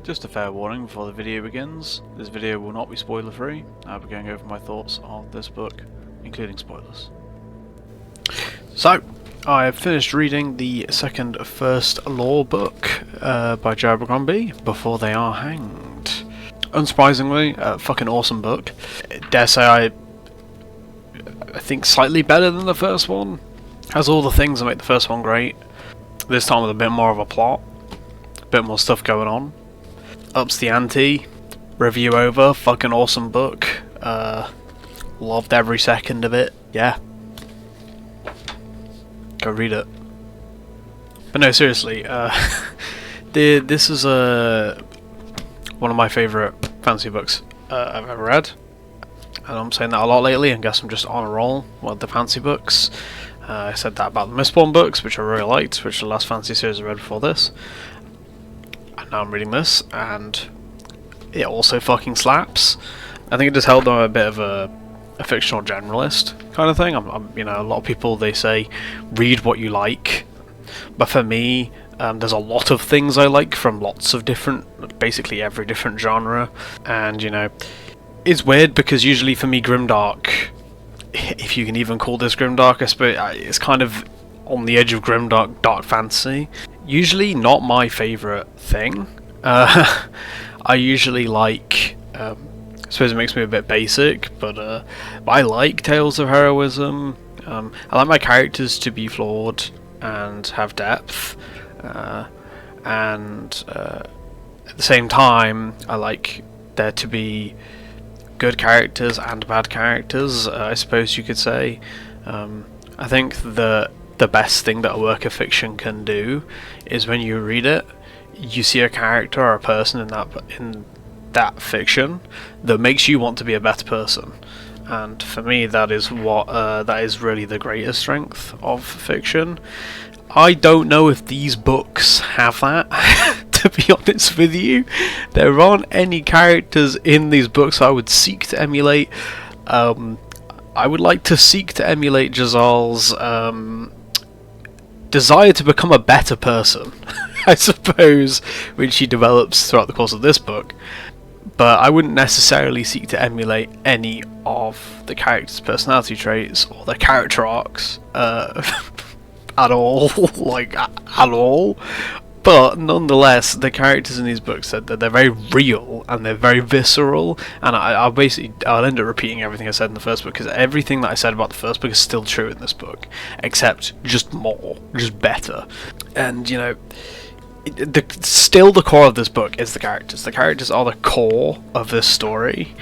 Just a fair warning before the video begins, this video will not be spoiler free. I'll be going over my thoughts on this book, including spoilers. So, I have finished reading the second First Law book by Dogman, Before They Are Hanged. Unsurprisingly, a fucking awesome book. Dare say I think slightly better than the first one. Has all the things that make the first one great. This time with a bit more of a plot, a bit more stuff going on. Ups the ante. Review over. Fucking awesome book. Loved every second of it. Yeah. Go read it. But no, seriously. This is one of my favourite fantasy books I've ever read. And I'm saying that a lot lately, and guess I'm just on a roll with the fantasy books. I said that about the Mistborn books, which I really liked, which are the last fantasy series I read before this. And now I'm reading this, and it also fucking slaps. I think it just helped that I'm a bit of a fictional generalist kind of thing. I'm you know, a lot of people, they say, read what you like. But for me, there's a lot of things I like from lots of different, basically every different genre. And, you know, it's weird because usually for me, grimdark, if you can even call this grimdark, I suppose it's kind of on the edge of grimdark, dark fantasy. Usually not my favourite thing. I usually like, I suppose it makes me a bit basic, but I like tales of heroism. I like my characters to be flawed and have depth, and at the same time I like there to be good characters and bad characters, I suppose you could say. I think the best thing that a work of fiction can do is when you read it, you see a character or a person in that fiction that makes you want to be a better person. And for me, that is what that is really the greatest strength of fiction. I don't know if these books have that. To be honest with you, there aren't any characters in these books I would seek to emulate. I would like to seek to emulate Jezal's desire to become a better person, I suppose, which he develops throughout the course of this book. But I wouldn't necessarily seek to emulate any of the characters' personality traits or their character arcs at all, like at all. But nonetheless, the characters in these books said that they're very real and they're very visceral. And I'll end up repeating everything I said in the first book, because everything that I said about the first book is still true in this book, except just more, just better. And you know, still the core of this book is the characters. The characters are the core of this story.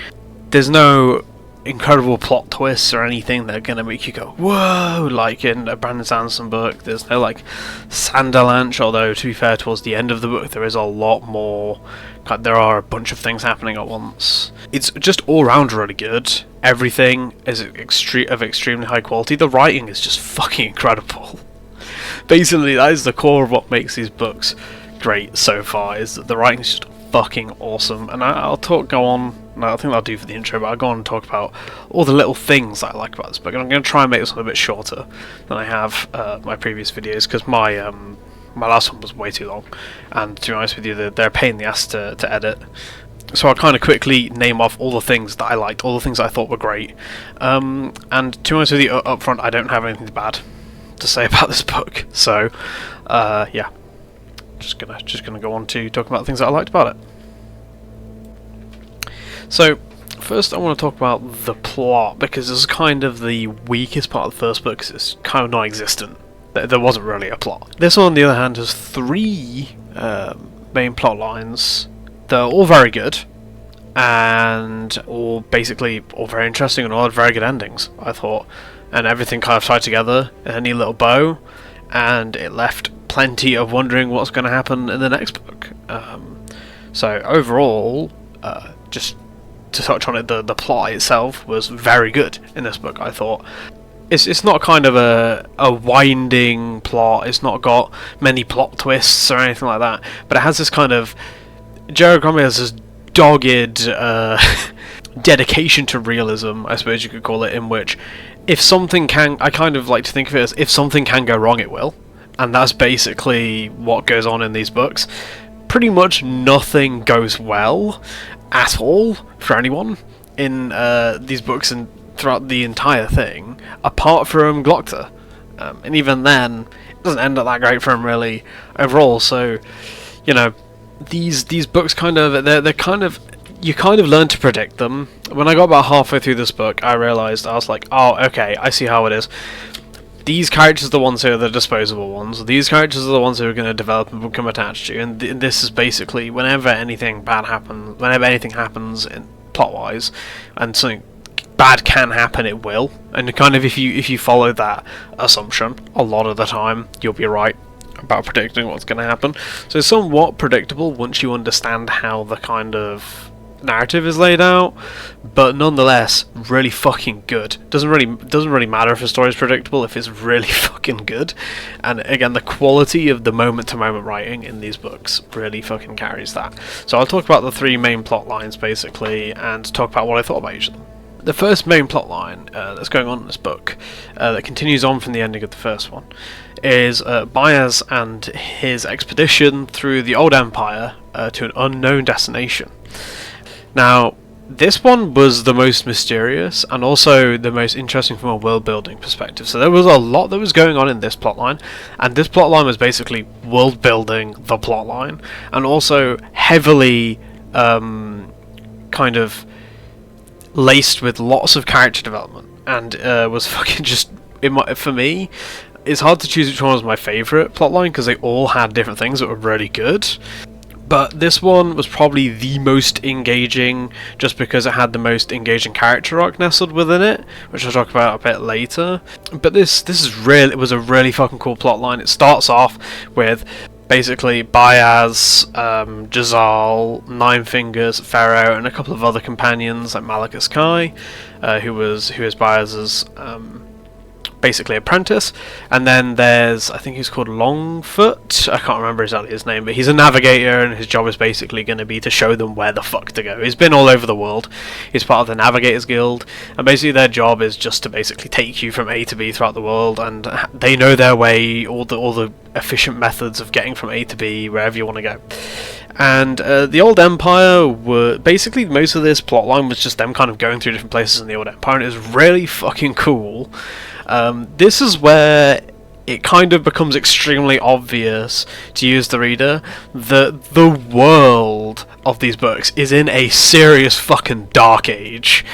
There's no incredible plot twists or anything that are going to make you go whoa, like in a Brandon Sanderson book. There's no like Sanderlanche, although to be fair, towards the end of the book there is a lot more. There are a bunch of things happening at once. It's just all round really good. Everything is of extremely high quality. The writing is just fucking incredible. Basically, that is the core of what makes these books great so far, is that the writing is just fucking awesome. And I think I'll do for the intro, but I'll go on and talk about all the little things that I like about this book. And I'm going to try and make this one a bit shorter than I have my previous videos, because my last one was way too long, and to be honest with you, they're a pain in the ass to edit. So I'll kind of quickly name off all the things that I liked, all the things that I thought were great. And to be honest with you, up front, I don't have anything bad to say about this book. So yeah, just gonna go on to talk about the things that I liked about it. So first I want to talk about the plot, because this is kind of the weakest part of the first book, because it's kind of non-existent. There wasn't really a plot. This one, on the other hand, has three main plot lines. They're all very good, and all very interesting, and all had very good endings, I thought. And everything kind of tied together in a neat little bow, and it left plenty of wondering what's going to happen in the next book. So overall, just to touch on it, the plot itself was very good in this book, I thought. It's not kind of a winding plot, it's not got many plot twists or anything like that, but it has this kind of... Dogman has this dogged dedication to realism, I suppose you could call it, in which if something can... I kind of like to think of it as, if something can go wrong, it will. And that's basically what goes on in these books. pretty much nothing goes well at all for anyone in these books and throughout the entire thing, apart from Glokta. And even then, it doesn't end up that great for him really overall. So, you know, these books kind of they're kind of, you kind of learn to predict them. When I got about halfway through this book, I realised, I was like, oh, okay, I see how it is. These characters are the ones who are the disposable ones. These characters are the ones who are going to develop and become attached to you. And this is basically whenever anything bad happens, whenever anything happens in plot-wise, and something bad can happen, it will. And kind of if you follow that assumption, a lot of the time you'll be right about predicting what's going to happen. So it's somewhat predictable once you understand how the kind of narrative is laid out, but nonetheless really fucking good. Doesn't really matter if a story is predictable if it's really fucking good. And again, the quality of the moment to moment writing in these books really fucking carries that. So I'll talk about the three main plot lines basically and talk about what I thought about each of them. The first main plot line that's going on in this book, that continues on from the ending of the first one, is Baez and his expedition through the Old Empire to an unknown destination. Now, this one was the most mysterious and also the most interesting from a world building perspective. So there was a lot that was going on in this plotline, and this plotline was basically world building the plotline, and also heavily kind of laced with lots of character development, and was fucking just, for me, it's hard to choose which one was my favourite plotline because they all had different things that were really good. But this one was probably the most engaging, just because it had the most engaging character arc nestled within it, which I'll talk about a bit later. But this it was a really fucking cool plotline. It starts off with basically Baez, Jezal, Ninefingers, Ferro, and a couple of other companions like Malakus Kai, who is Baez's basically apprentice, and then there's, I think he's called Longfoot, I can't remember exactly his name, but he's a navigator, and his job is basically going to be to show them where the fuck to go. He's been all over the world, he's part of the Navigators Guild, and basically their job is just to basically take you from A to B throughout the world, and they know their way, all the efficient methods of getting from A to B, wherever you want to go. And the Old Empire were basically, most of this plotline was just them kind of going through different places in the Old Empire, and it was really fucking cool. This is where it kind of becomes extremely obvious to you as the reader that the world of these books is in a serious fucking dark age.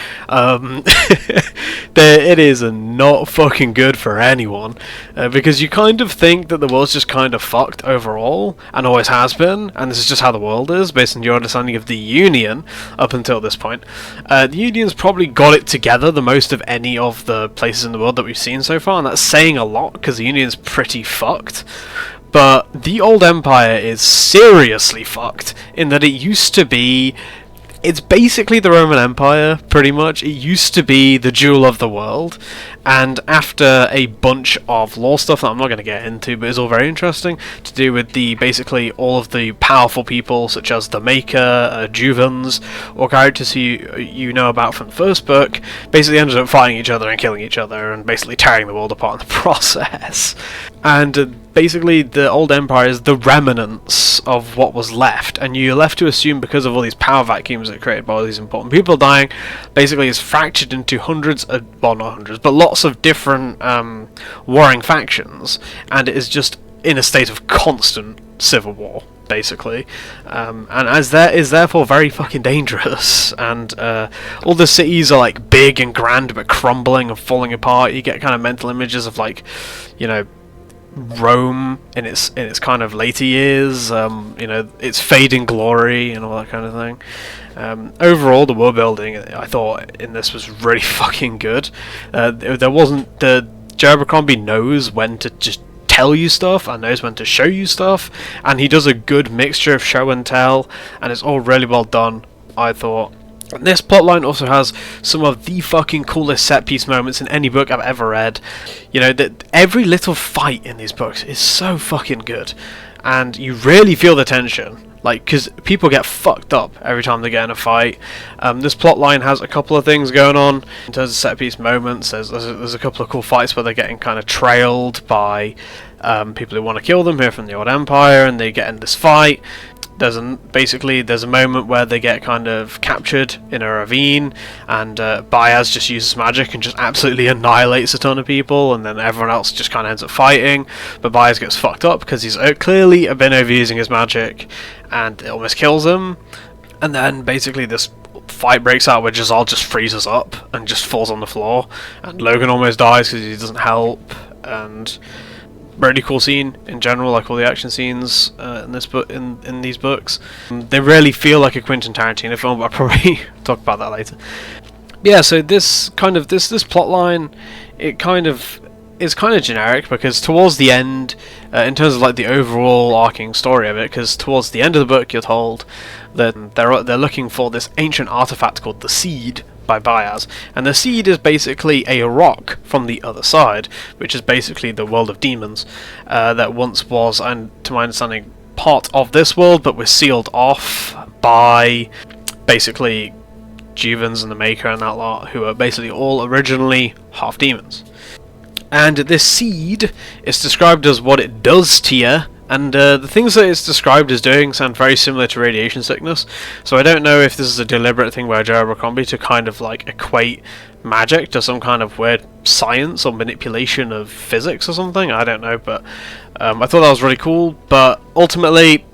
It is not fucking good for anyone, because you kind of think that the world's just kind of fucked overall, and always has been, and this is just how the world is, based on your understanding of the Union up until this point. The Union's probably got it together the most of any of the places in the world that we've seen so far, and that's saying a lot, because the Union's pretty fucked. But the Old Empire is seriously fucked, in that it used to be... It's basically the Roman Empire, pretty much. It used to be the jewel of the world, and after a bunch of lore stuff that I'm not going to get into, but it's all very interesting, to do with basically all of the powerful people, such as the Maker, Juvens, or characters who you know about from the first book, basically ended up fighting each other and killing each other, and basically tearing the world apart in the process. And basically the Old Empire is the remnants of what was left, and you're left to assume, because of all these power vacuums that are created by all these important people dying, basically it's fractured into well, not hundreds, but lots of different warring factions, and it is just in a state of constant civil war, basically, and as that is therefore very fucking dangerous, and all the cities are like big and grand but crumbling and falling apart. You get kind of mental images of, like, you know, Rome in its kind of later years, you know, its fading glory and all that kind of thing. Overall, the world building, I thought, in this was really fucking good. There wasn't... Joe Abercrombie knows when to just tell you stuff and knows when to show you stuff, and he does a good mixture of show and tell, and it's all really well done, I thought. And this plotline also has some of the fucking coolest set-piece moments in any book I've ever read. You know, that every little fight in these books is so fucking good, and you really feel the tension, like, because people get fucked up every time they get in a fight. This plotline has a couple of things going on in terms of set-piece moments. There's a couple of cool fights where they're getting kind of trailed by people who want to kill them here from the Old Empire, and they get in this fight. Basically there's a moment where they get kind of captured in a ravine, and Baez just uses magic and just absolutely annihilates a ton of people, and then everyone else just kind of ends up fighting, but Baez gets fucked up because he's clearly been overusing his magic, and it almost kills him. And then basically this fight breaks out where Jezal just freezes up and just falls on the floor, and Logan almost dies because he doesn't help. And really cool scene in general, like all the action scenes in this book, in these books. They really feel like a Quentin Tarantino film, but I'll probably talk about that later. Yeah, so this plot line, it kind of is kind of generic, because towards the end, in terms of like the overall arcing story of it, because towards the end of the book you're told that they're looking for this ancient artifact called the Seed by Baez, and the Seed is basically a rock from the other side, which is basically the world of demons that once was, and to my understanding, part of this world, but was sealed off by basically Juvens and the Maker and that lot, who are basically all originally half demons. And this Seed is described as what it does to you, and the things that it's described as doing sound very similar to radiation sickness, so I don't know if this is a deliberate thing by Joe Abercrombie to kind of like equate magic to some kind of weird science or manipulation of physics or something, I don't know, but I thought that was really cool. But ultimately,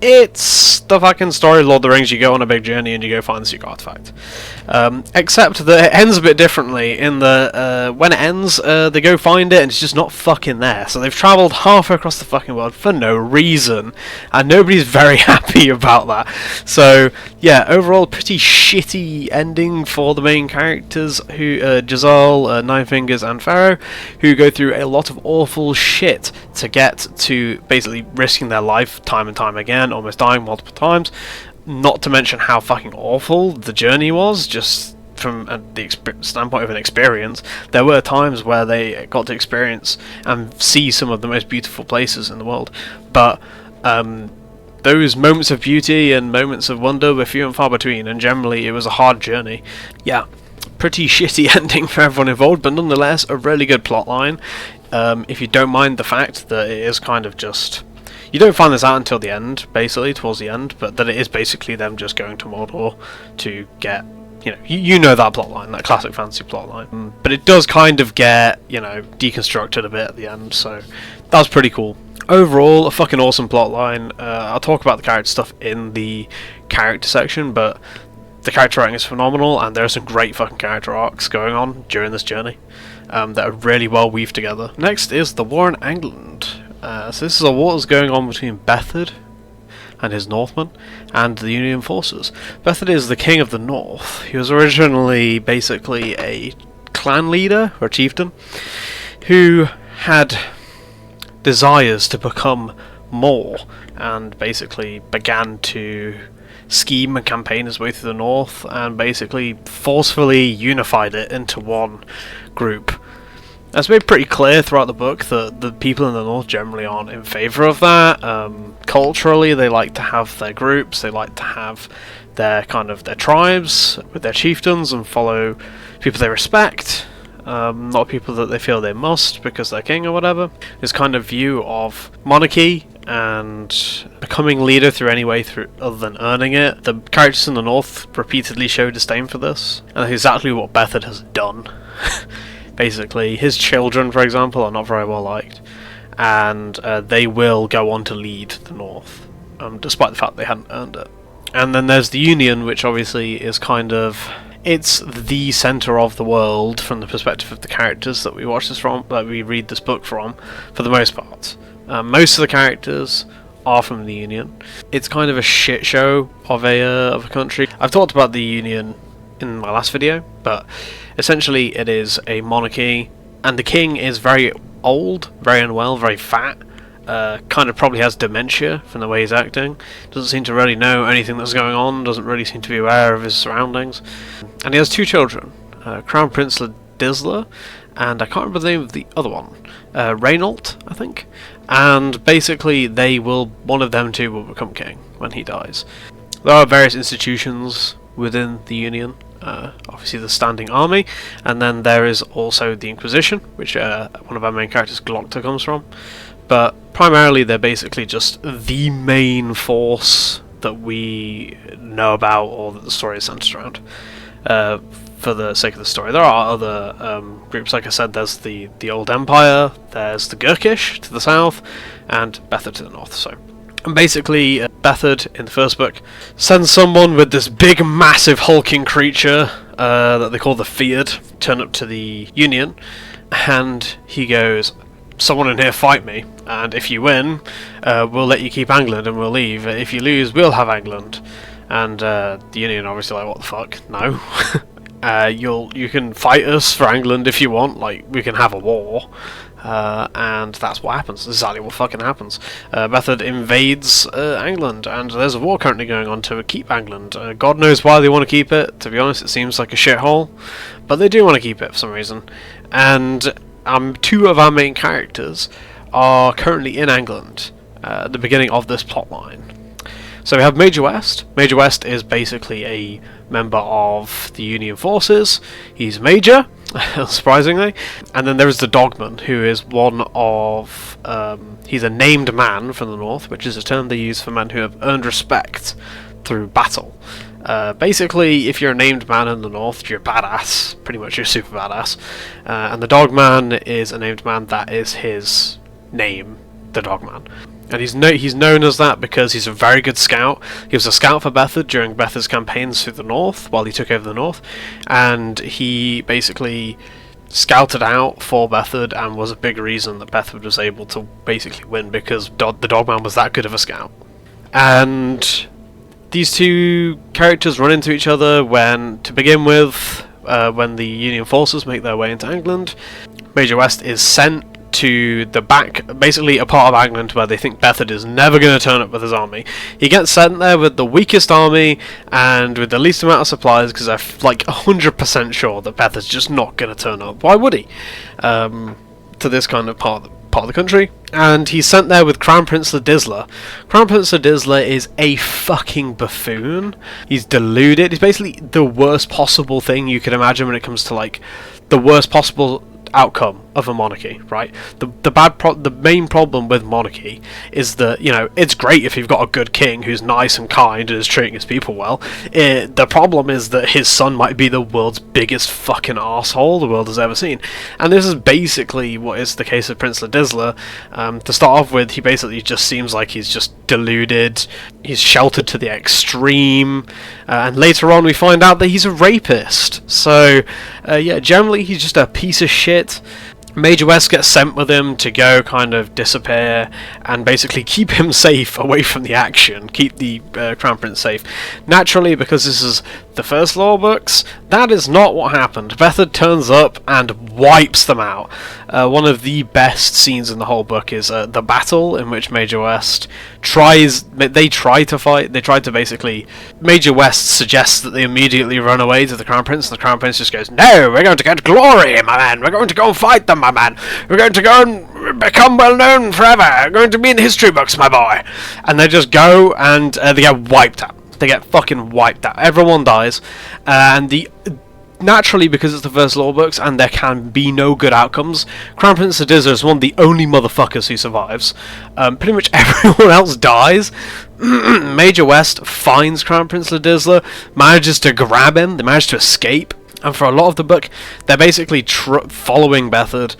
it's the fucking story of Lord of the Rings. You go on a big journey and you go find the secret artifact. Except that it ends a bit differently in the when it ends, they go find it and it's just not fucking there. So they've travelled halfway across the fucking world for no reason, and nobody's very happy about that. So yeah, overall pretty shitty ending for the main characters, who Jezal, Ninefingers and Ferro, who go through a lot of awful shit to get to basically risking their life time and time again, almost dying multiple times. Not to mention how fucking awful the journey was, just from the standpoint of an experience. There were times where they got to experience and see some of the most beautiful places in the world, but those moments of beauty and moments of wonder were few and far between, and generally it was a hard journey. Yeah, pretty shitty ending for everyone involved, but nonetheless a really good plotline. If you don't mind the fact that it is kind of just... You don't find this out until the end, basically, towards the end, but that it is basically them just going to Mordor to get, you know that plotline, that classic fantasy plotline. But it does kind of get, deconstructed a bit at the end, so that was pretty cool. Overall, a fucking awesome plotline. I'll talk about the character stuff in the character section, but the character writing is phenomenal, and there are some great fucking character arcs going on during this journey that are really well weaved together. Next is the war in Angland. So this is a war that's going on between Bethard and his Northmen and the Union forces. Bethard is the king of the north. He was originally basically a clan leader or chieftain who had desires to become more, and basically began to scheme and campaign his way through the north, and basically forcefully unified it into one group. It's made pretty clear throughout the book that the people in the north generally aren't in favour of that. Culturally, they like to have their groups, they like to have their tribes with their chieftains and follow people they respect, not people that they feel they must because they're king or whatever. This kind of view of monarchy and becoming leader through any way other than earning it. The characters in the north repeatedly show disdain for this, and that's exactly what Bethard has done. Basically, his children, for example, are not very well liked, and they will go on to lead the north, despite the fact they hadn't earned it. And then there's the Union, which obviously is it's the centre of the world from the perspective of the characters that we read this book from, for the most part. Most of the characters are from the Union. It's kind of a shit show of a country. I've talked about the Union in my last video, but essentially it is a monarchy, and the king is very old, very unwell, very fat, kind of probably has dementia from the way he's acting, doesn't seem to really know anything that's going on, doesn't really seem to be aware of his surroundings, and he has two children, Crown Prince Ladisla, and I can't remember the name of the other one, Reynault, I think, and basically one of them two will become king when he dies. There are various institutions within the Union, obviously the Standing Army, and then there is also the Inquisition, which one of our main characters, Glokta, comes from. but primarily they're basically just the main force that we know about, or that the story is centered around. For the sake of the story, there are other groups. Like I said, there's the Old Empire, there's the Gurkish to the south, and Bethard to the north. So, and basically, Bethard in the first book sends someone with this big, massive, hulking creature that they call the Feared turn up to the Union, and he goes, "Someone in here fight me, and if you win, we'll let you keep Angland and we'll leave. If you lose, we'll have Angland." And the Union obviously like, what the fuck? No. You can fight us for Angland if you want, like, we can have a war. And that's what happens. That's exactly what fucking happens. Bethard invades Angland, and there's a war currently going on to keep Angland. God knows why they want to keep it. To be honest, it seems like a shithole, but they do want to keep it for some reason. And two of our main characters are currently in Angland at the beginning of this plotline. So we have Major West. Major West is basically a member of the Union forces. He's Major, surprisingly. And then there is the Dogman, who is one of... he's a named man from the north, which is a term they use for men who have earned respect through battle. Basically, if you're a named man in the north, you're a badass. Pretty much, you're super badass. And the Dogman is a named man. That is his name, the Dogman. And he's known as that because he's a very good scout. He was a scout for Bethard during Bethard's campaigns through the north, while he took over the north. And he basically scouted out for Bethard and was a big reason that Bethard was able to basically win, because the Dogman was that good of a scout. And these two characters run into each other when the Union forces make their way into Angland. Major West is sent to the back, basically a part of Angland where they think Bethard is never going to turn up with his army. He gets sent there with the weakest army and with the least amount of supplies, because they're like 100% sure that Bethard's just not going to turn up. Why would he? To this kind of part of the country. And he's sent there with Crown Prince Ladisla. Crown Prince Ladisla is a fucking buffoon. He's deluded. He's basically the worst possible thing you could imagine when it comes to, like, the worst possible outcome of a monarchy, right? The main problem with monarchy is that, you know, it's great if you've got a good king who's nice and kind and is treating his people well. The problem is that his son might be the world's biggest fucking arsehole the world has ever seen. And this is basically what is the case of Prince Ladisla. To start off with, he basically just seems like he's just deluded, he's sheltered to the extreme, and later on we find out that he's a rapist. So, yeah, generally he's just a piece of shit. Major West gets sent with him to go kind of disappear and basically keep him safe away from the action, keep the Crown Prince safe. Naturally, because this is the first lore books, that is not what happened. Bethard turns up and wipes them out. One of the best scenes in the whole book is the battle in which Major West they try to basically, Major West suggests that they immediately run away to the Crown Prince, and the Crown Prince just goes, "No, we're going to get glory, my man, we're going to go and fight them, my man, we're going to go and become well known forever, we're going to be in the history books, my boy." And they just go and they get wiped out. They get fucking wiped out. Everyone dies, and naturally, because it's the first lore books and there can be no good outcomes, Crown Prince Ladisla is one of the only motherfuckers who survives. Pretty much everyone else dies. Major West finds Crown Prince Ladisla, manages to grab him, they manage to escape, and for a lot of the book, they're basically following Bethard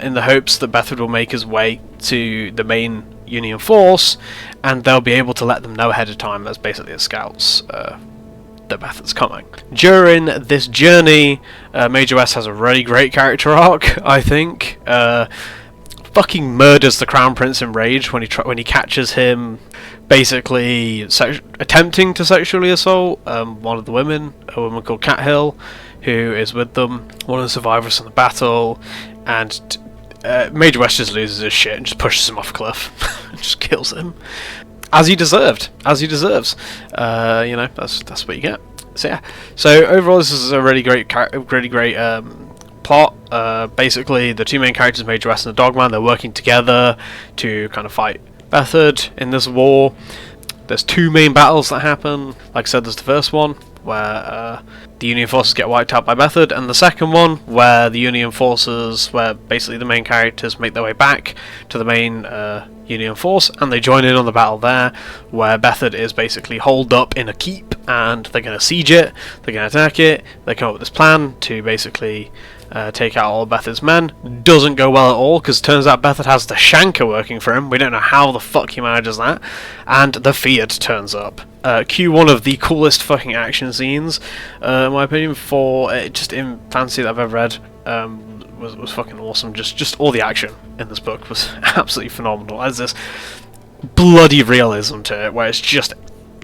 in the hopes that Bethard will make his way to the main Union force, and they'll be able to let them know ahead of time as basically as scouts that Bethard's coming. During this journey, Major West has a really great character arc, I think. Fucking murders the Crown Prince in rage when he catches him basically attempting to sexually assault one of the women, a woman called Cathill, who is with them, one of the survivors from the battle, and Major West just loses his shit and just pushes him off a cliff and just kills him. As he deserved. You know, that's what you get. So yeah. So overall, this is a really great plot. Basically, the two main characters, Major West and the Dogman, they're working together to kind of fight Bethard in this war. There's two main battles that happen. Like I said, there's the first one, where the Union forces get wiped out by Bethard, and the second one where the Union forces, where basically the main characters make their way back to the main Union force, and they join in on the battle there, where Bethard is basically holed up in a keep, and they're going to siege it, they're going to attack it, they come up with this plan to basically take out all Bethard's men. Doesn't go well at all, because it turns out Bethard has the Shanker working for him. We don't know how the fuck he manages that. And the Fiat turns up. Cue one of the coolest fucking action scenes, in my opinion, for just in fantasy that I've ever read. Was fucking awesome. Just all the action in this book was absolutely phenomenal. There's this bloody realism to it, where it's just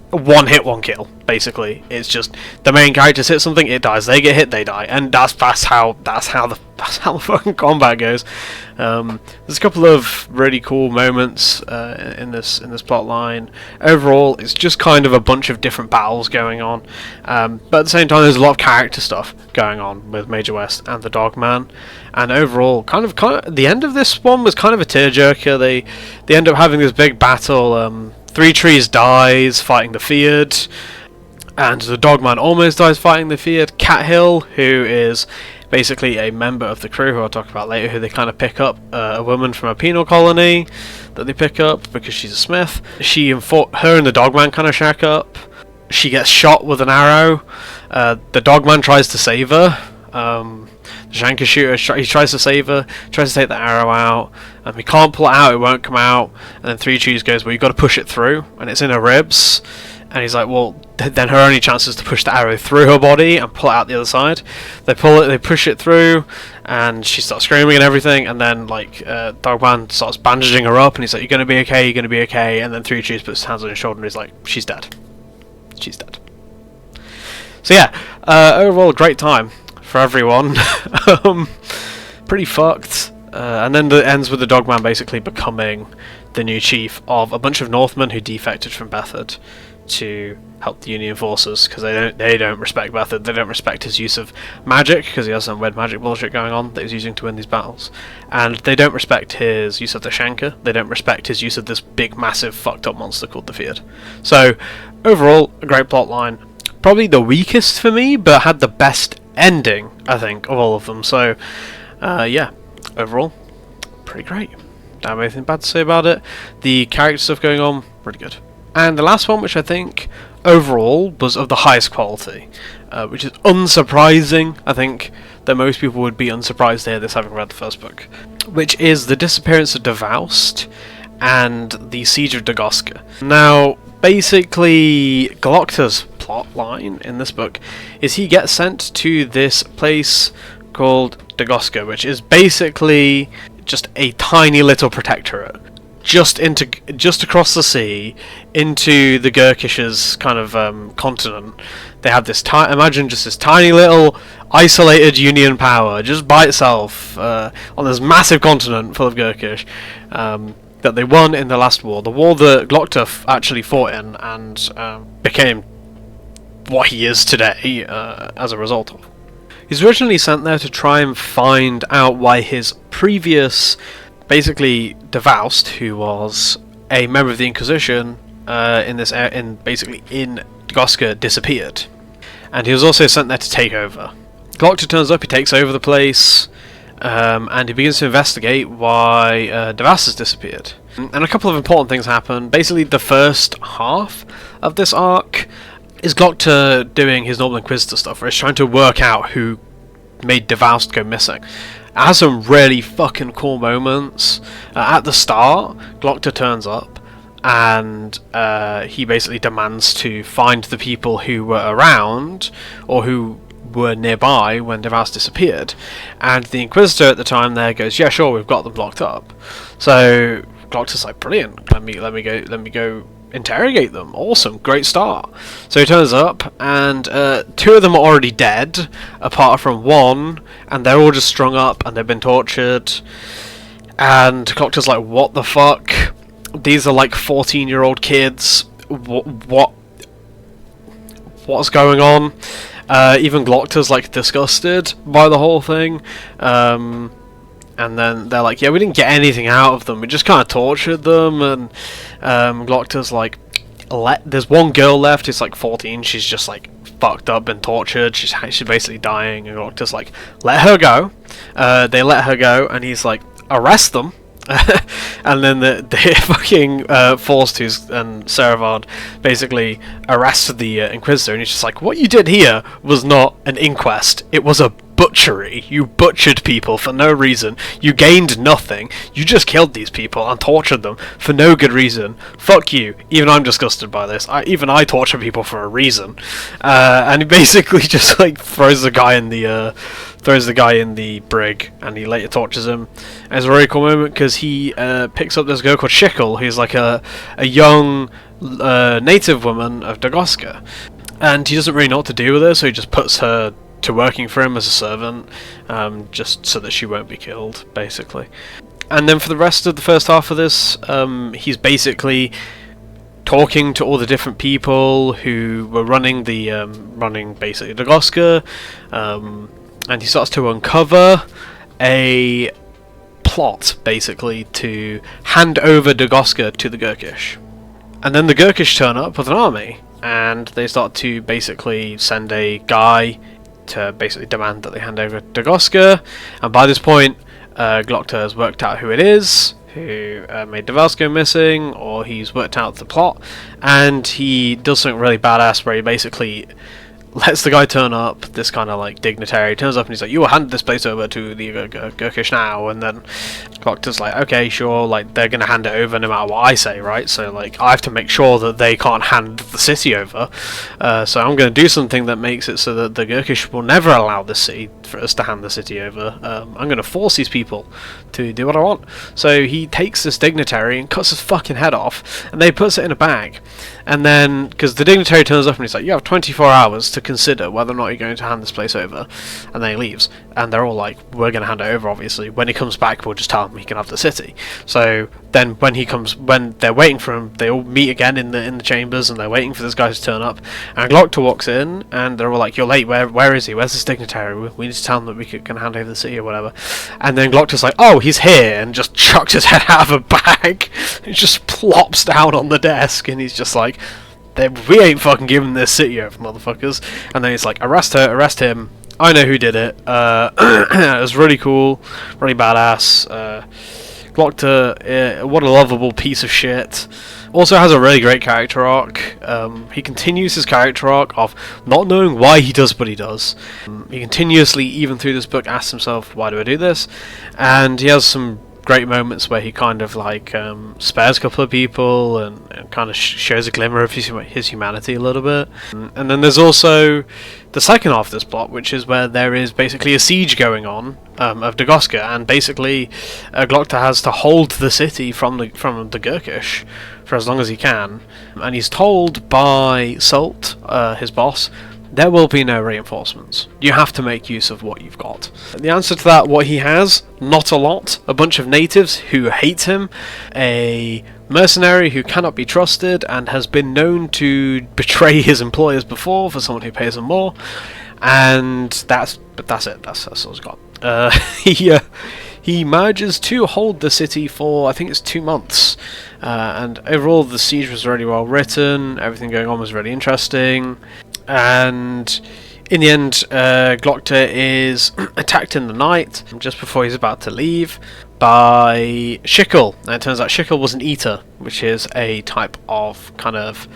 one hit, one kill. Basically, it's just the main characters hit something, it dies. They get hit, they die, and that's how the fucking combat goes. There's a couple of really cool moments in this plot line. Overall, it's just kind of a bunch of different battles going on, but at the same time, there's a lot of character stuff going on with Major West and the Dogman. And overall, kind of the end of this one was kind of a tearjerker. They end up having this big battle. Three Trees dies fighting the Fiat, and the Dogman almost dies fighting the Fiat. Cat Hill, who is basically a member of the crew, who I'll talk about later, who they kind of pick up, a woman from a penal colony that they pick up because she's a smith. Her and the Dogman kind of shack up. She gets shot with an arrow. The Dogman tries to save her. The Shanker shooter, he tries to save her, tries to take the arrow out, and he can't pull it out, it won't come out, and then Three Trees goes, well, you've got to push it through, and it's in her ribs, and he's like, well, then her only chance is to push the arrow through her body and pull it out the other side. They push it through, and she starts screaming and everything, and then, Dogman starts bandaging her up, and he's like, you're going to be okay, you're going to be okay, and then Three Trees puts his hands on his shoulder, and he's like, she's dead. She's dead. So yeah, overall, a great time for everyone. Pretty fucked. And then it ends with the Dogman basically becoming the new chief of a bunch of Northmen who defected from Bethard to help the Union forces, because they don't respect Bethard. They don't respect his use of magic, because he has some weird magic bullshit going on that he's using to win these battles, and they don't respect his use of the Shanker. They don't respect his use of this big massive fucked up monster called the Fiat. So overall, a great plot line. Probably the weakest for me, but had the best ending, I think, of all of them. So yeah, overall, pretty great. Don't have anything bad to say about it. The character stuff going on, really good. And the last one, which I think overall was of the highest quality, which is unsurprising. I think that most people would be unsurprised to hear this, having read the first book, which is The Disappearance of Devaust and the Siege of Dagoska. Now, basically, Glokta's plot line in this book is he gets sent to this place called Dagoska, which is basically just a tiny little protectorate, just across the sea into the Gurkish's kind of continent. They have this imagine just this tiny little isolated Union power just by itself on this massive continent full of Gurkish that they won in the last war, the war that Glokta actually fought in and became what he is today as a result of. He's originally sent there to try and find out why his previous, basically Devaust, who was a member of the Inquisition in Dagoska, disappeared, and he was also sent there to take over. Glokta turns up, he takes over the place, and he begins to investigate why Devaust has disappeared. And a couple of important things happen. Basically, the first half of this arc is Glokta doing his normal Inquisitor stuff, where he's trying to work out who made Devaust go missing. It has some really fucking cool moments. At the start, Glokta turns up, and he basically demands to find the people who were around, or who were nearby when Devaust disappeared. And the Inquisitor at the time there goes, yeah, sure, we've got them locked up. So Glokta's like, brilliant, let me go interrogate them. Awesome, great start. So he turns up, and two of them are already dead, apart from one, and they're all just strung up, and they've been tortured. And Glokta's like, what the fuck? These are like 14-year-old kids. What's going on? Even Glokta's like disgusted by the whole thing. And then they're like, yeah, we didn't get anything out of them, we just kind of tortured them. And Glokta's like, there's one girl left who's like 14. She's just like fucked up and tortured. She's basically dying, and Glokta's like, let her go. They let her go, and he's like, arrest them. And then the fucking Forsters and Serevard basically arrest the Inquisitor, and he's just like, what you did here was not an inquest, it was a butchery. You butchered people for no reason. You gained nothing. You just killed these people and tortured them for no good reason. Fuck you. Even I'm disgusted by this. Even I torture people for a reason. And he basically just like throws the guy in the brig, and he later tortures him. And it's a really cool moment because he picks up this girl called Shikel, who's like a young native woman of Dagoska, and he doesn't really know what to do with her, so he just puts her to working for him as a servant, just so that she won't be killed, basically. And then for the rest of the first half of this, he's basically talking to all the different people who were running basically Dagoska, and he starts to uncover a plot, basically, to hand over Dagoska to the Gurkish. And then the Gurkish turn up with an army, and they start to basically send a guy to basically demand that they hand over Dagoska. And by this point, Glokta has worked out who it is who made Dagoska missing, or he's worked out the plot, and he does something really badass where he basically lets the guy turn up, this kind of like dignitary, turns up and he's like, you will hand this place over to the Gurkish now, and then Glokta's like, okay, sure, like, they're gonna hand it over no matter what I say, right? So, like, I have to make sure that they can't hand the city over, so I'm gonna do something that makes it so that the Gurkish will never allow the city, for us to hand the city over. I'm gonna force these people to do what I want. So he takes this dignitary and cuts his fucking head off, and they puts it in a bag. And then, because the dignitary turns up and he's like, you have 24 hours to consider whether or not you're going to hand this place over. And then he leaves. And they're all like, we're going to hand it over, obviously. When he comes back, we'll just tell him he can have the city. So then when they're waiting for him, they all meet again in the chambers, and they're waiting for this guy to turn up. And Glokta walks in, and they're all like, you're late, where is he? Where's this dignitary? We need to tell him that we can hand over the city or whatever. And then Glokta's like, oh, he's here, and just chucks his head out of a bag. It just plops down on the desk, and he's just like, we ain't fucking giving this city over, motherfuckers. And then he's like, arrest her, arrest him. I know who did it. It was really cool, really badass. Glokta, what a lovable piece of shit. Also has a really great character arc. He continues his character arc of not knowing why he does what he does. He continuously, even through this book, asks himself, why do I do this? And he has some great moments where he kind of like spares a couple of people and kind of shows a glimmer of his humanity a little bit. And then there's also the second half of this plot, which is where there is basically a siege going on of Dagoska, and basically Glokta has to hold the city from the Gurkish for as long as he can, and he's told by Sult, his boss, there will be no reinforcements. You have to make use of what you've got. The answer to that, what he has, not a lot. A bunch of natives who hate him, a mercenary who cannot be trusted and has been known to betray his employers before for someone who pays him more, and that's it. That's all he's got. He manages to hold the city for, I think it's 2 months, and overall the siege was really well written. Everything going on was really interesting. And in the end, Glokta is attacked in the night, just before he's about to leave, by Shikel. And it turns out Shikel was an eater, which is a type of kind of,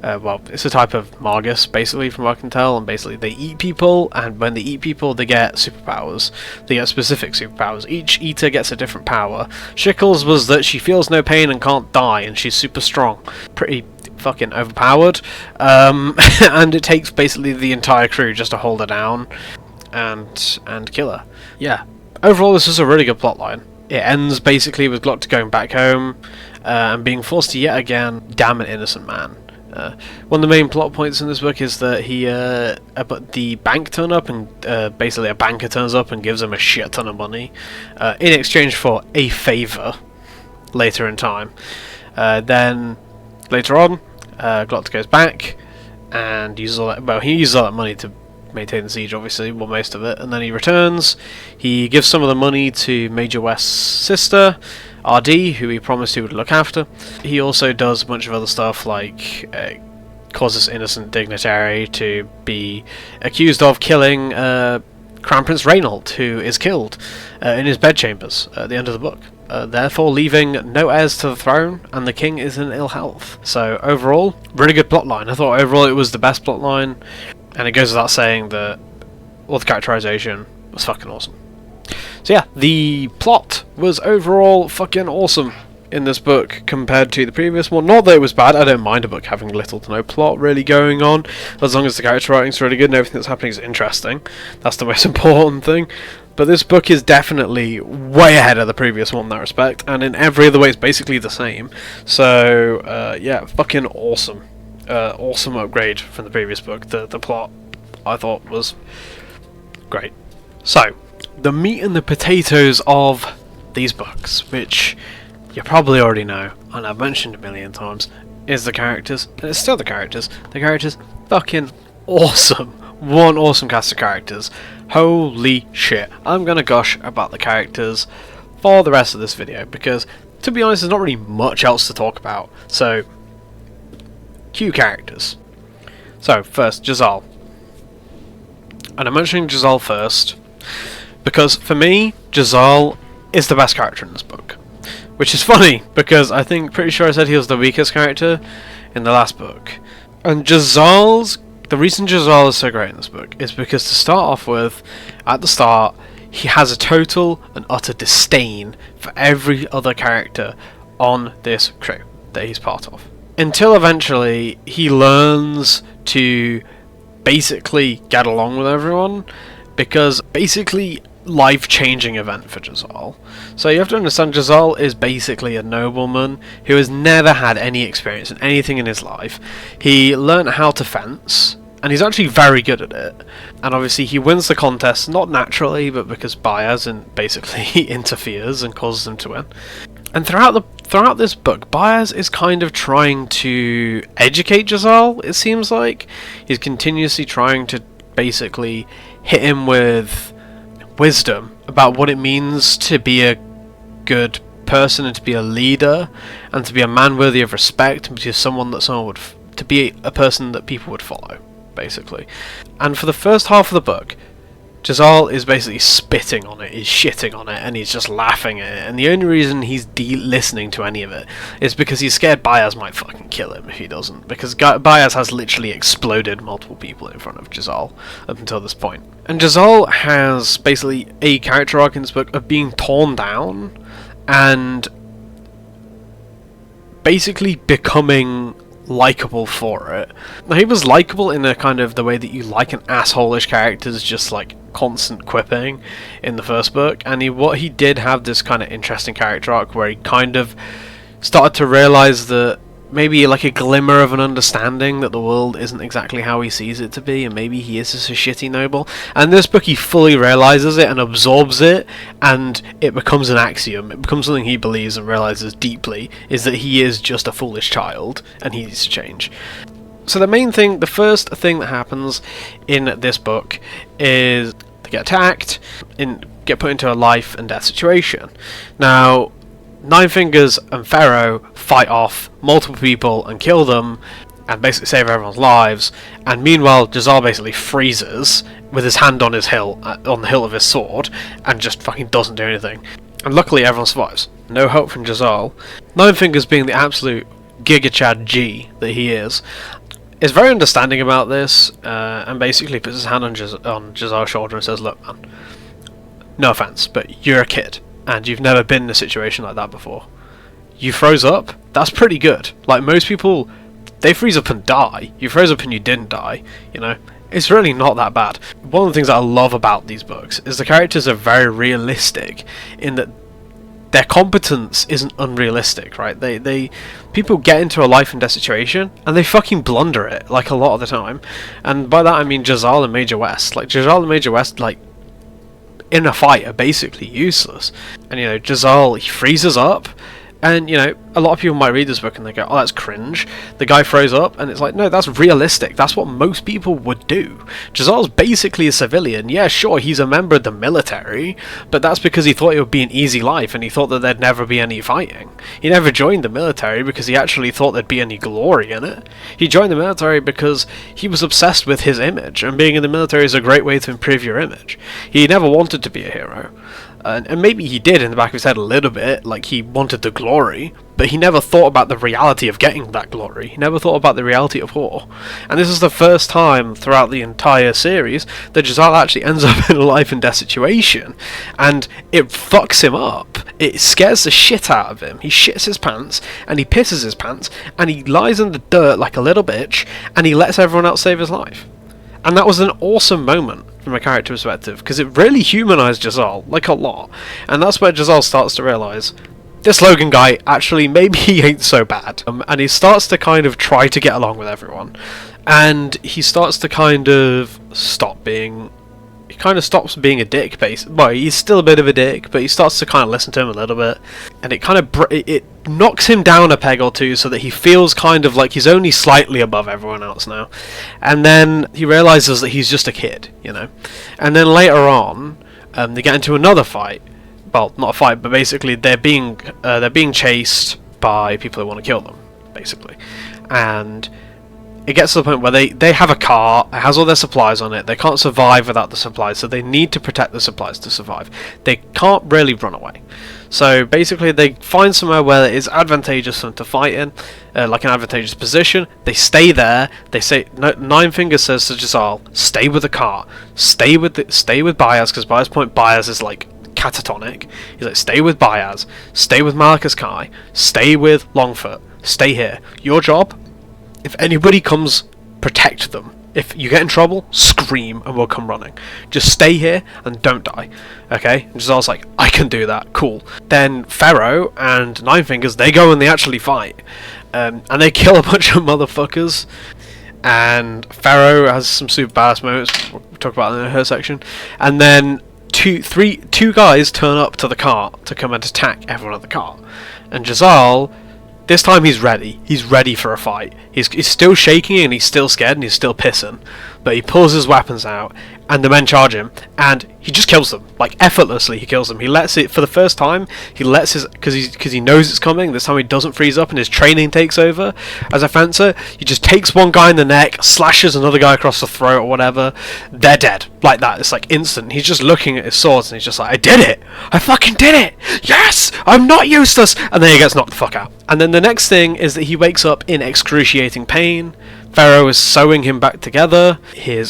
it's a type of Margus, basically, from what I can tell, and basically they eat people, and when they eat people, they get superpowers. They get specific superpowers. Each eater gets a different power. Shikel's was that she feels no pain and can't die, and she's super strong. Pretty fucking overpowered, and it takes basically the entire crew just to hold her down and kill her. Yeah, overall this is a really good plotline. It ends basically with Glokta going back home and being forced to yet again damn an innocent man. One of the main plot points in this book is that the bank turn up, and basically a banker turns up and gives him a shit ton of money in exchange for a favour later in time. Then later on, Glokta goes back and uses all that. Well, he uses all that money to maintain the siege, obviously, well, most of it, and then he returns. He gives some of the money to Major West's sister, RD, who he promised he would look after. He also does a bunch of other stuff, like causes innocent dignitary to be accused of killing Crown Prince Reynold, who is killed in his bedchambers at the end of the book, therefore leaving no heirs to the throne, and the king is in ill health. So overall, really good plotline. I thought overall it was the best plotline, and it goes without saying that all the characterization was fucking awesome. So yeah, the plot was overall fucking awesome in this book compared to the previous one. Not that it was bad, I don't mind a book having little to no plot really going on, as long as the character writing's really good and everything that's happening is interesting. That's the most important thing. But this book is definitely way ahead of the previous one in that respect, and in every other way it's basically the same. So yeah, fucking awesome. Awesome upgrade from the previous book. The plot, I thought, was great. So, the meat and the potatoes of these books, which you probably already know, and I've mentioned a million times, is the characters. And it's still the characters. The characters, fucking awesome. One awesome cast of characters. Holy shit. I'm gonna gush about the characters for the rest of this video, because, to be honest, there's not really much else to talk about. So, cue characters. So, first, Jezal. And I'm mentioning Jezal first, because for me, Jezal is the best character in this book. Which is funny, because I think, pretty sure I said he was the weakest character in the last book. And the reason Jezal is so great in this book is because, to start off with, at the start, he has a total and utter disdain for every other character on this crew that he's part of. Until eventually, he learns to basically get along with everyone, because basically life-changing event for Jezal. So you have to understand, Jezal is basically a nobleman who has never had any experience in anything in his life. He learnt how to fence, and he's actually very good at it. And obviously he wins the contest, not naturally, but because Baez basically interferes and causes him to win. And throughout this book, Baez is kind of trying to educate Jezal, it seems like. He's continuously trying to basically hit him with wisdom about what it means to be a good person and to be a leader and to be a man worthy of respect and to be someone that to be a person that people would follow, basically. And for the first half of the book, Jezal is basically spitting on it, he's shitting on it, and he's just laughing at it. And the only reason he's listening to any of it is because he's scared Baez might fucking kill him if he doesn't. Because Baez has literally exploded multiple people in front of Jezal up until this point. And Jezal has basically a character arc in this book of being torn down and basically becoming likable for it. Now, he was likable in a kind of the way that you like an asshole-ish character's just like constant quipping in the first book, and what he did have this kind of interesting character arc where he kind of started to realise that maybe like a glimmer of an understanding that the world isn't exactly how he sees it to be, and maybe he is just a shitty noble. And this book he fully realises it and absorbs it, and it becomes an axiom. It becomes something he believes and realises deeply, is that he is just a foolish child and he needs to change. So the first thing that happens in this book is they get attacked and get put into a life and death situation. Now, Ninefingers and Ferro fight off multiple people and kill them and basically save everyone's lives, and meanwhile Jezal basically freezes with his hand on his hilt, on the hilt of his sword, and just fucking doesn't do anything. And luckily everyone survives. No hope from Jezal. Ninefingers, being the absolute Giga Chad G that he is very understanding about this, and basically puts his hand on Jezal's shoulder and says, "Look, man, no offense, but you're a kid, and you've never been in a situation like that before. You froze up? That's pretty good. Like, most people, they freeze up and die. You froze up and you didn't die, you know? It's really not that bad." One of the things that I love about these books is the characters are very realistic in that their competence isn't unrealistic, right? People get into a life and death situation and they fucking blunder it, like, a lot of the time. And by that I mean Jezal and Major West. Like, Jezal and Major West, like, in a fight are basically useless. And, you know, Jezal, he freezes up And, you know, a lot of people might read this book and they go, oh, that's cringe. The guy throws up, and it's like, no, that's realistic. That's what most people would do. Jezal's basically a civilian. Yeah, sure, he's a member of the military, but that's because he thought it would be an easy life, and he thought that there'd never be any fighting. He never joined the military because he actually thought there'd be any glory in it. He joined the military because he was obsessed with his image, and being in the military is a great way to improve your image. He never wanted to be a hero. And maybe he did in the back of his head a little bit, like he wanted the glory, but he never thought about the reality of getting that glory. He never thought about the reality of war. And this is the first time throughout the entire series that Jezal actually ends up in a life and death situation, and it fucks him up. It scares the shit out of him. He shits his pants, and he pisses his pants, and he lies in the dirt like a little bitch, and he lets everyone else save his life. And that was an awesome moment from a character perspective, because it really humanized Jezal, like a lot. And that's where Jezal starts to realize, this Logan guy, actually, maybe he ain't so bad. And he starts to kind of try to get along with everyone. And he starts to kind of stop being... He kind of stops being a dick, basically. Well, he's still a bit of a dick, but he starts to kind of listen to him a little bit. And it kind of... it knocks him down a peg or two so that he feels kind of like he's only slightly above everyone else now. And then he realizes that he's just a kid, you know. And then later on, they get into another fight. Well, not a fight, but basically they're being chased by people who want to kill them, basically. And it gets to the point where they have a car, it has all their supplies on it, they can't survive without the supplies, so they need to protect the supplies to survive. They can't really run away. So basically they find somewhere where it is advantageous for them to fight in, like an advantageous position. They stay there. They say, Ninefingers says to Jezal, stay with the car, stay with Bayaz, because by this point Bayaz is like catatonic. He's like, stay with Bayaz, stay with Malachus Kai, stay with Longfoot, stay here. Your job, if anybody comes, protect them. If you get in trouble, scream and we'll come running. Just stay here and don't die. Okay? And Jezal's like, I can do that. Cool. Then Ferro and Ninefingers, they go and they actually fight. And they kill a bunch of motherfuckers. And Ferro has some super badass moments. We'll talk about that in her section. And then two guys turn up to the car to come and attack everyone at the car. And Jezal... This time he's ready. He's ready for a fight. He's still shaking and he's still scared and he's still pissing. But he pulls his weapons out and the men charge him and he just kills them. Like, effortlessly he kills them. He lets it, for the first time, he lets his... Because he knows it's coming. This time he doesn't freeze up and his training takes over. As a fencer, he just takes one guy in the neck, slashes another guy across the throat or whatever. They're dead. Like that. It's like instant. He's just looking at his swords and he's just like, I did it! I fucking did it! Yes! I'm not useless! And then he gets knocked the fuck out. And then the next thing is that he wakes up in excruciating pain. Ferro is sewing him back together. He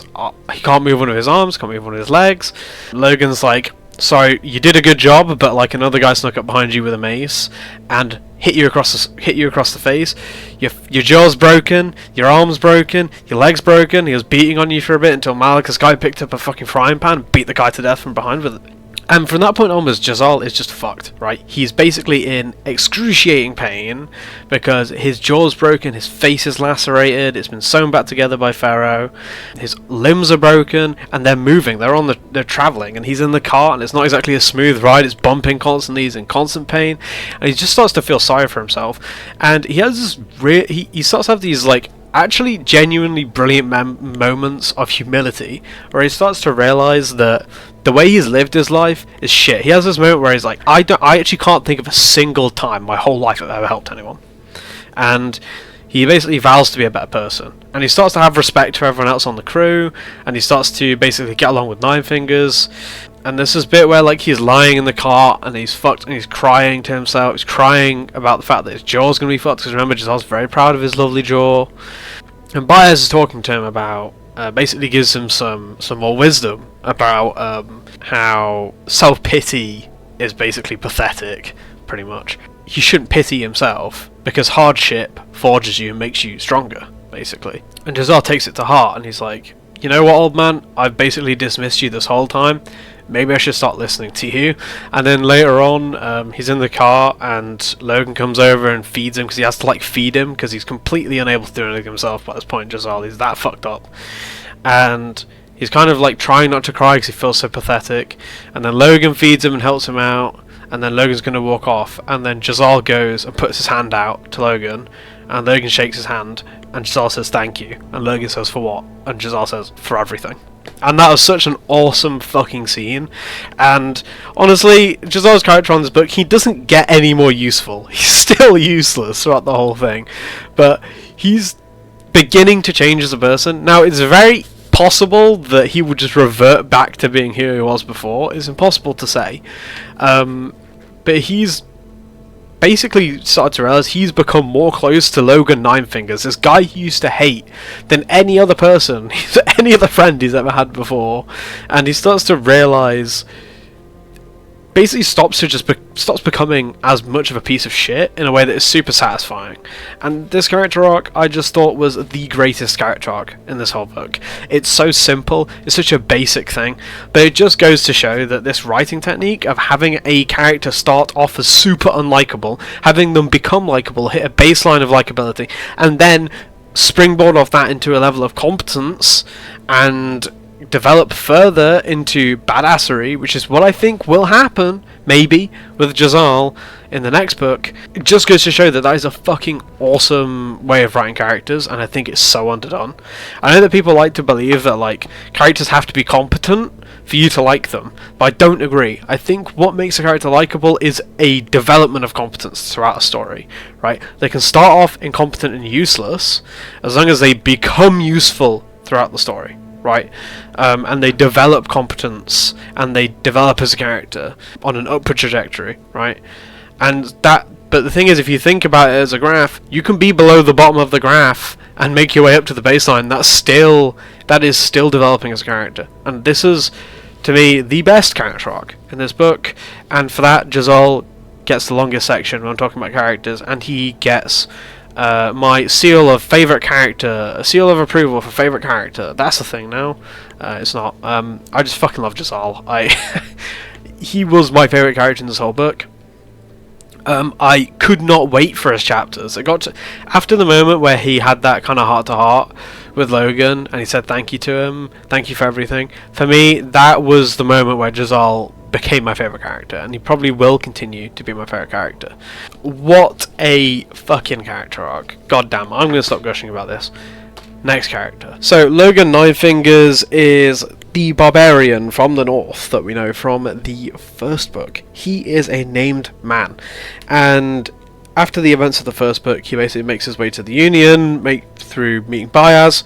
can't move one of his arms, can't move one of his legs. Logan's like, sorry, you did a good job, but like another guy snuck up behind you with a mace and hit you across the face. Your jaw's broken, your arm's broken, your leg's broken. He was beating on you for a bit until Malachus guy picked up a fucking frying pan and beat the guy to death from behind with it. And from that point onwards, Jezal is just fucked, right? He's basically in excruciating pain because his jaw's broken, his face is lacerated, it's been sewn back together by Ferro, his limbs are broken, and they're moving, they're travelling, and he's in the car, and it's not exactly a smooth ride, it's bumping constantly, he's in constant pain, and he just starts to feel sorry for himself, and he has this he starts to have these, like, actually genuinely brilliant moments of humility, where he starts to realise that the way he's lived his life is shit. He has this moment where he's like, I actually can't think of a single time my whole life I've ever helped anyone. And he basically vows to be a better person. And he starts to have respect for everyone else on the crew, and he starts to basically get along with Ninefingers. And there's this bit where like he's lying in the car and he's fucked and he's crying to himself. He's crying about the fact that his jaw's going to be fucked, because remember, Jezal's very proud of his lovely jaw. And Bayaz is talking to him about, basically gives him some more wisdom about how self-pity is basically pathetic, pretty much. He shouldn't pity himself, because hardship forges you and makes you stronger, basically. And Jezal takes it to heart and he's like, you know what, old man, I've basically dismissed you this whole time. Maybe I should start listening to you. And then later on, he's in the car and Logan comes over and feeds him, because he has to like feed him because he's completely unable to do anything himself by this point. Jezal, he's that fucked up. And he's kind of like trying not to cry because he feels so pathetic. And then Logan feeds him and helps him out. and then Logan's going to walk off, and then Jezal goes and puts his hand out to Logan, and Logan shakes his hand, and Jezal says thank you, and Logan says for what? And Jezal says for everything. And that was such an awesome fucking scene. And honestly, Jezal's character on this book, he doesn't get any more useful. He's still useless throughout the whole thing, but he's beginning to change as a person. Now, it's very possible that he would just revert back to being who he was before. It's impossible to say, but he's basically started to realize he's become more close to Logan Ninefingers, this guy he used to hate, than any other person, any other friend he's ever had before. And he starts to realize, basically stops becoming as much of a piece of shit in a way that is super satisfying. And this character arc, I just thought, was the greatest character arc in this whole book. It's so simple, it's such a basic thing, but it just goes to show that this writing technique of having a character start off as super unlikable, having them become likable, hit a baseline of likability, and then springboard off that into a level of competence and develop further into badassery, which is what I think will happen, maybe, with Jezal in the next book. It just goes to show that is a fucking awesome way of writing characters, and I think it's so underdone. I know that people like to believe that, like, characters have to be competent for you to like them, but I don't agree. I think what makes a character likable is a development of competence throughout a story, right? They can start off incompetent and useless, as long as they become useful throughout the story. Right, and they develop competence, and they develop as a character on an upward trajectory, right? And that, but the thing is, if you think about it as a graph, you can be below the bottom of the graph and make your way up to the baseline. That is still developing as a character, and this is, to me, the best character arc in this book. And for that, Jezal gets the longest section when I'm talking about characters, and he gets my seal of favourite character, a seal of approval for favourite character. That's the thing now. It's not. I just fucking love Jezal. He was my favourite character in this whole book. I could not wait for his chapters. It got to, after the moment where he had that kind of heart-to-heart with Logan, and he said thank you to him, thank you for everything. For me, that was the moment where Jezal became my favourite character, and he probably will continue to be my favourite character. What a fucking character arc. God damn, I'm going to stop gushing about this. Next character. So, Logan Ninefingers is the barbarian from the north that we know from the first book. He is a named man, and after the events of the first book, he basically makes his way to the Union, through meeting Baez,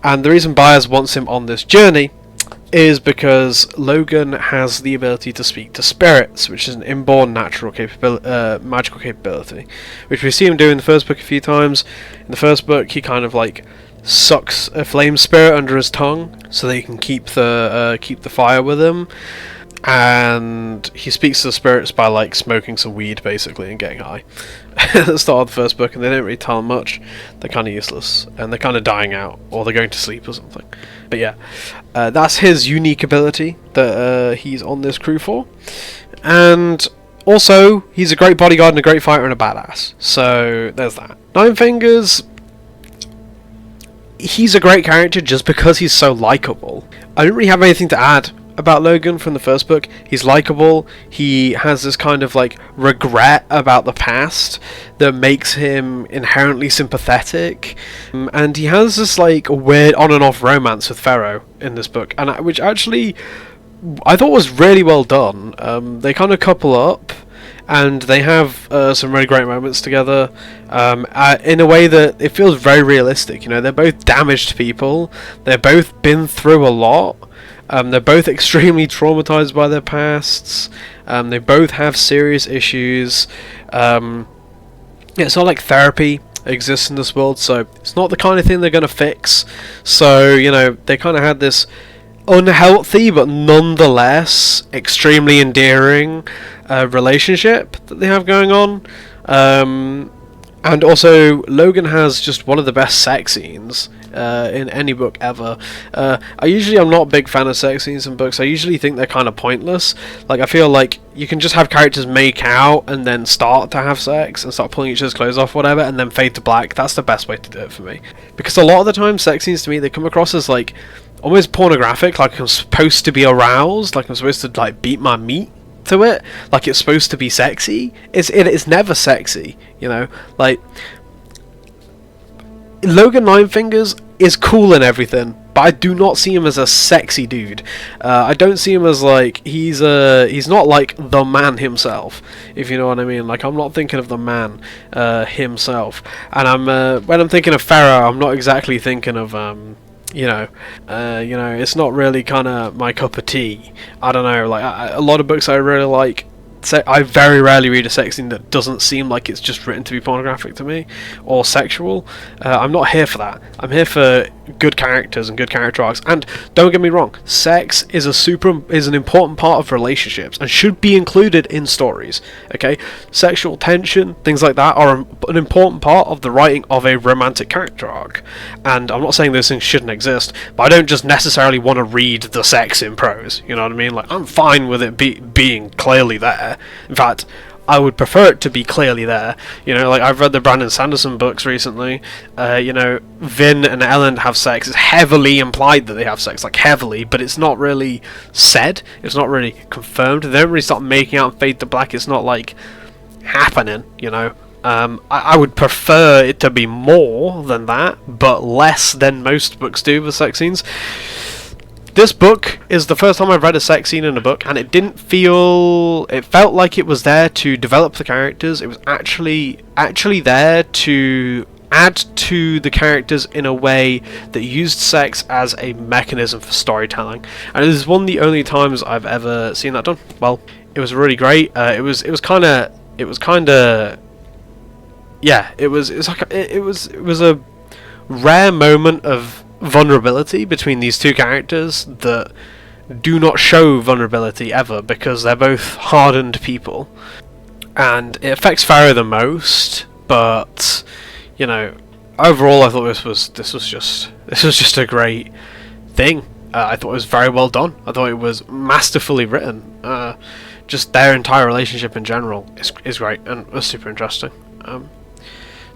and the reason Baez wants him on this journey is because Logan has the ability to speak to spirits, which is an inborn natural magical capability, which we see him do in the first book a few times. In the first book, he kind of like sucks a flame spirit under his tongue so that he can keep the fire with him, and he speaks to the spirits by like smoking some weed basically and getting high at the start of the first book, and they don't really tell him much. They're kind of useless, and they're kind of dying out, or they're going to sleep or something. But yeah, that's his unique ability that he's on this crew for. And also, he's a great bodyguard and a great fighter and a badass. So there's that. Ninefingers, he's a great character just because he's so likable. I didn't really have anything to add about Logan from the first book. He's likable. He has this kind of like regret about the past that makes him inherently sympathetic, and he has this like weird on and off romance with Ferro in this book, and which actually I thought was really well done. They kind of couple up, and they have some really great moments together in a way that it feels very realistic. You know, they're both damaged people. They've both been through a lot. They're both extremely traumatized by their pasts. They both have serious issues. It's not like therapy exists in this world, so it's not the kind of thing they're going to fix. So, you know, they kind of had this unhealthy but nonetheless extremely endearing relationship that they have going on. And also, Logan has just one of the best sex scenes in any book ever. I'm not a big fan of sex scenes in books. I usually think they're kind of pointless. Like, I feel like you can just have characters make out and then start to have sex and start pulling each other's clothes off, whatever, and then fade to black. That's the best way to do it for me. Because a lot of the time, sex scenes to me, they come across as like almost pornographic, like I'm supposed to be aroused, like I'm supposed to like beat my meat to it, like it's supposed to be sexy. It's never sexy, you know. Like, Logan Ninefingers is cool and everything, but I do not see him as a sexy dude. I don't see him as like he's not like the man himself, if you know what I mean. Like, I'm not thinking of the man himself, and when I'm thinking of Ferro, I'm not exactly thinking of it's not really kind of my cup of tea. I don't know. Like, a lot of books I really like. I very rarely read a sex scene that doesn't seem like it's just written to be pornographic to me or sexual. I'm not here for that. I'm here for good characters and good character arcs. And don't get me wrong, sex is an important part of relationships and should be included in stories. Okay, sexual tension, things like that, are an important part of the writing of a romantic character arc. And I'm not saying those things shouldn't exist, but I don't just necessarily want to read the sex in prose. You know what I mean? Like, I'm fine with it being clearly there. In fact, I would prefer it to be clearly there. You know, like, I've read the Brandon Sanderson books recently. Vin and Ellen have sex. It's heavily implied that they have sex, like heavily, but it's not really said. It's not really confirmed. They don't really start making out and fade to black. It's not like happening, you know. I would prefer it to be more than that, but less than most books do with sex scenes. This book is the first time I've read a sex scene in a book, and it felt like it was there to develop the characters. It was actually there to add to the characters in a way that used sex as a mechanism for storytelling. And this is one of the only times I've ever seen that done. Well, it was really great. It was a rare moment of vulnerability between these two characters that do not show vulnerability ever, because they're both hardened people, and it affects Ferro the most. But you know, overall, I thought this was just a great thing. I thought it was very well done. I thought it was masterfully written. Just their entire relationship in general is great and was super interesting.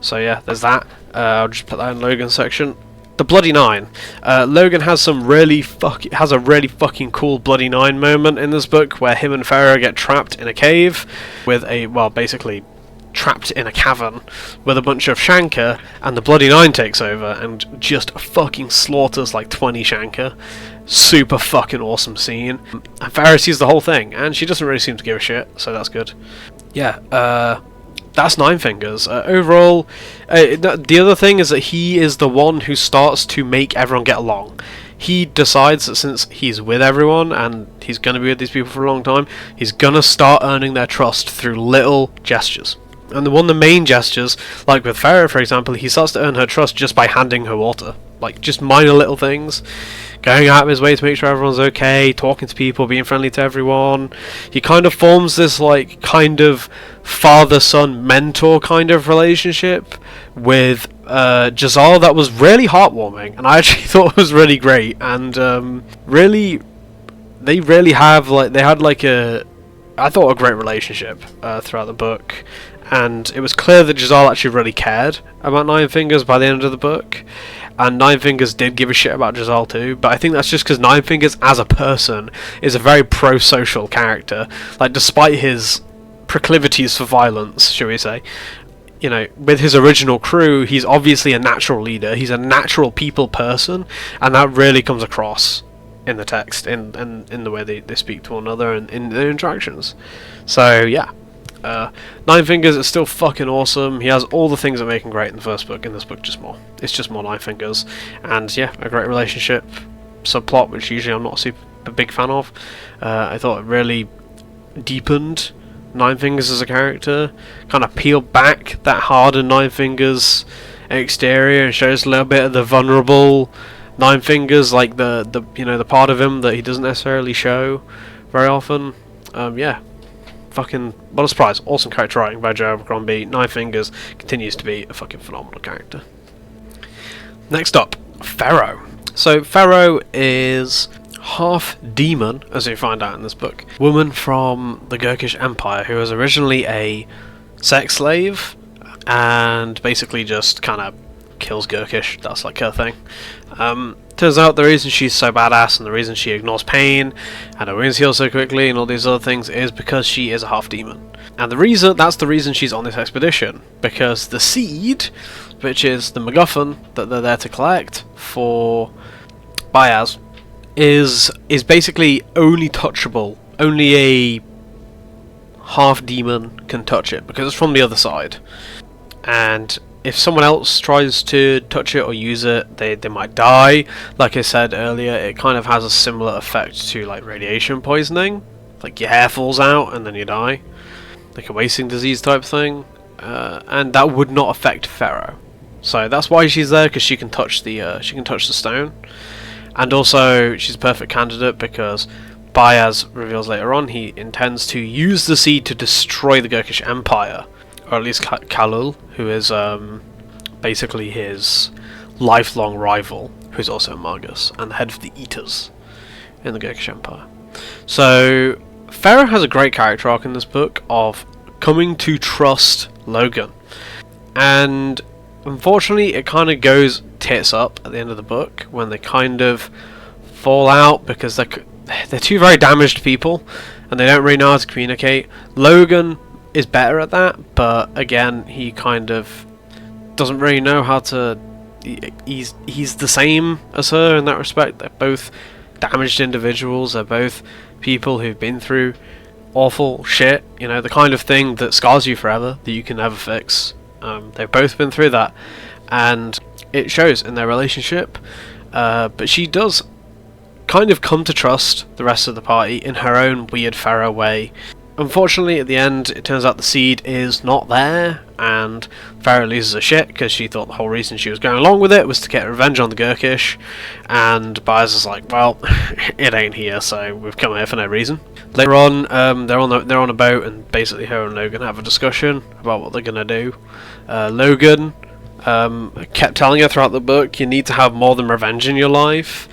So yeah, there's that. I'll just put that in Logan's section. The Bloody Nine. Logan has a really fucking cool Bloody Nine moment in this book, where him and Ferro get trapped in a cave with basically trapped in a cavern with a bunch of Shanker, and the Bloody Nine takes over and just fucking slaughters like 20 Shanker. Super fucking awesome scene. And Ferro sees the whole thing, and she doesn't really seem to give a shit, so that's good. Yeah, that's Ninefingers. Overall, the other thing is that he is the one who starts to make everyone get along. He decides that since he's with everyone and he's going to be with these people for a long time, he's going to start earning their trust through little gestures. And one of the main gestures, like with Ferro for example, he starts to earn her trust just by handing her water. Like, just minor little things. Going out of his way to make sure everyone's okay, talking to people, being friendly to everyone. He kind of forms this like kind of father-son mentor kind of relationship with Jezal that was really heartwarming, and I actually thought it was really great. And they had I thought a great relationship throughout the book. And it was clear that Jezal actually really cared about Ninefingers by the end of the book. And Ninefingers did give a shit about Jezal too, but I think that's just because Ninefingers as a person is a very pro-social character. Like, despite his proclivities for violence, shall we say, you know, with his original crew, he's obviously a natural leader. He's a natural people person, and that really comes across in the text, in the way they speak to one another and in their interactions. So yeah. Ninefingers is still fucking awesome. He has all the things that make him great in the first book. In this book, just more. It's just more Ninefingers. And yeah, a great relationship subplot, which usually I'm not a super big fan of. I thought it really deepened Ninefingers as a character. Kind of peeled back that hardened Ninefingers exterior and shows a little bit of the vulnerable Ninefingers, like the part of him that he doesn't necessarily show very often. Yeah. Fucking, what a surprise. Awesome character writing by Joe Abercrombie. Ninefingers continues to be a fucking phenomenal character. Next up, Ferro. So Ferro is half demon, as we find out in this book. Woman from the Gurkish Empire who was originally a sex slave and basically just kind of kills Gurkish. That's like her thing. Turns out the reason she's so badass and the reason she ignores pain and her wounds heal so quickly and all these other things is because she is a half demon. And that's the reason she's on this expedition, because the seed, which is the MacGuffin that they're there to collect for Bayaz, is basically only touchable. Only a half demon can touch it because it's from the other side. And if someone else tries to touch it or use it, they might die. Like I said earlier, it kind of has a similar effect to like radiation poisoning. Like your hair falls out and then you die. Like a wasting disease type thing. And that would not affect Ferro. So that's why she's there, because she can touch the stone. And also she's a perfect candidate because Bayaz reveals later on he intends to use the seed to destroy the Gurkish Empire. Or at least Khalul, who is basically his lifelong rival, who's also a Magus, and the head of the Eaters in the Gurkish Empire. So, Ferro has a great character arc in this book of coming to trust Logan. And unfortunately, it kind of goes tits up at the end of the book when they kind of fall out because they're two very damaged people and they don't really know how to communicate. Logan is better at that, but again, he kind of doesn't really know how to. He's the same as her in that respect. They're both damaged individuals. They're both people who've been through awful shit. You know, the kind of thing that scars you forever that you can never fix. They've both been through that, and it shows in their relationship. But she does kind of come to trust the rest of the party in her own weird Ferro way. Unfortunately, at the end, it turns out the seed is not there, and Ferro loses her shit because she thought the whole reason she was going along with it was to get revenge on the Gurkish, and Bayaz is like, well, it ain't here, so we've come here for no reason. Later on, they're on a boat, and basically her and Logan have a discussion about what they're gonna do. Logan kept telling her throughout the book, you need to have more than revenge in your life.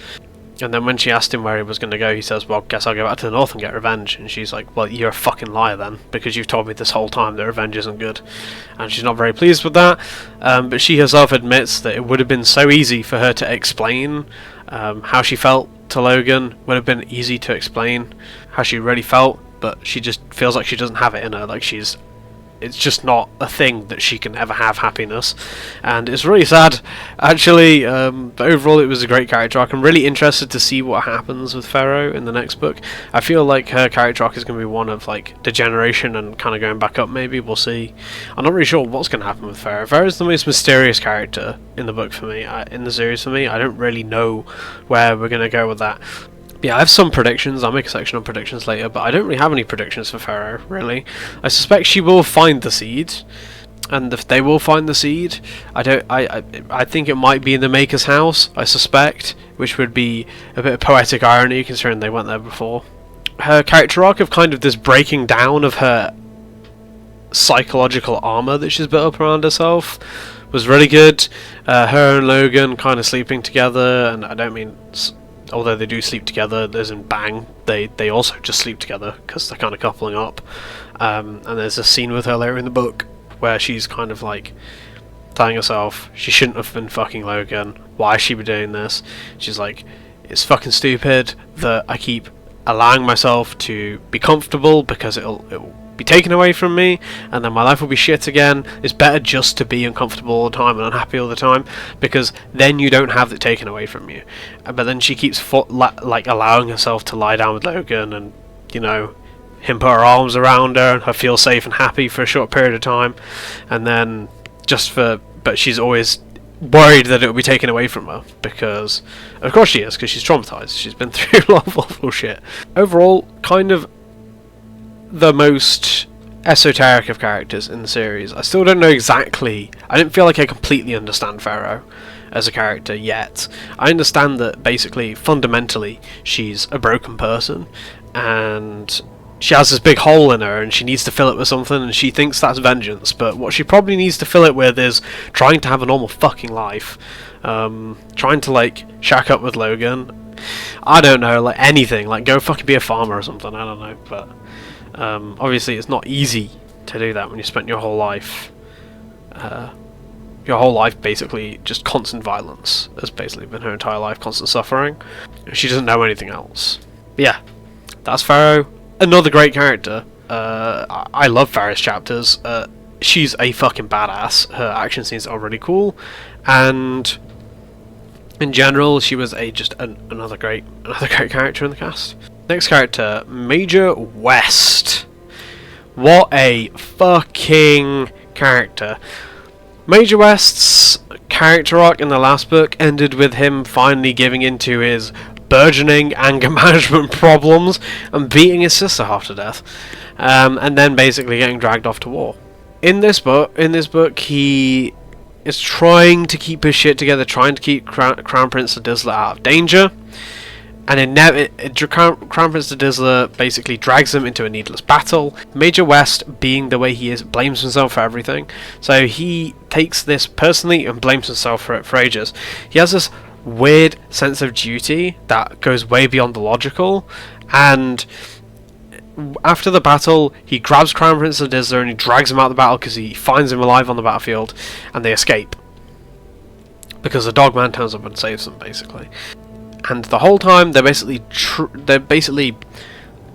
And then when she asked him where he was going to go, he says, well, guess I'll go back to the north and get revenge. And she's like, well, you're a fucking liar then, because you've told me this whole time that revenge isn't good. And she's not very pleased with that, but she herself admits that it would have been so easy for her to explain how she felt to Logan. Would have been easy to explain how she really felt, but she just feels like she doesn't have it in her, like it's just not a thing that she can ever have happiness, and it's really sad actually. But overall it was a great character arc. I'm really interested to see what happens with Ferro in the next book. I feel like her character arc is going to be one of like degeneration and kind of going back up, maybe. We'll see. I'm not really sure what's going to happen with Ferro. Ferro's the most mysterious character in the book for me, in the series for me. I don't really know where we're going to go with that. Yeah, I have some predictions. I'll make a section on predictions later, but I don't really have any predictions for Ferro, really. I suspect she will find the seed, and if they will find the seed, I think it might be in the Maker's house, I suspect, which would be a bit of poetic irony considering they went there before. Her character arc of kind of this breaking down of her psychological armor that she's built up around herself was really good. Her and Logan kind of sleeping together, and I don't mean... although they do sleep together, as in bang, they also just sleep together because they're kind of coupling up. And there's a scene with her later in the book where she's kind of like telling herself she shouldn't have been fucking Logan. Why should she be doing this? She's like, it's fucking stupid that I keep allowing myself to be comfortable because it'll be taken away from me, and then my life will be shit again. It's better just to be uncomfortable all the time and unhappy all the time, because then you don't have it taken away from you. But then she keeps like allowing herself to lie down with Logan, and you know, him put her arms around her and her feel safe and happy for a short period of time, and then but she's always worried that it will be taken away from her, because of course she is, because she's traumatized. She's been through a lot of awful shit. Overall, kind of the most esoteric of characters in the series. I still don't know exactly. I don't feel like I completely understand Ferro as a character yet. I understand that basically, fundamentally, she's a broken person, and she has this big hole in her, and she needs to fill it with something, and she thinks that's vengeance, but what she probably needs to fill it with is trying to have a normal fucking life. Trying to, like, shack up with Logan. I don't know, like, anything. Like, go fucking be a farmer or something, I don't know, but... obviously it's not easy to do that when you spent your whole life your whole life basically just constant violence. Has basically been her entire life, constant suffering. She doesn't know anything else. But yeah, that's Ferro. Another great character. I love Ferro's chapters. She's a fucking badass. Her action scenes are really cool, and in general, she was another great character in the cast. Next character, Major West. What a fucking character. Major West's character arc in the last book ended with him finally giving into his burgeoning anger management problems and beating his sister half to death, and then basically getting dragged off to war. In this book, he is trying to keep his shit together, trying to keep Crown Prince Dagoska out of danger, and Crown Prince Dagoska basically drags him into a needless battle. Major West, being the way he is, blames himself for everything, so he takes this personally and blames himself for it for ages. He has this weird sense of duty that goes way beyond the logical, and after the battle, he grabs Crown Prince Dagoska and he drags him out of the battle because he finds him alive on the battlefield, and they escape because the Dogman turns up and saves them, basically. And the whole time they're basically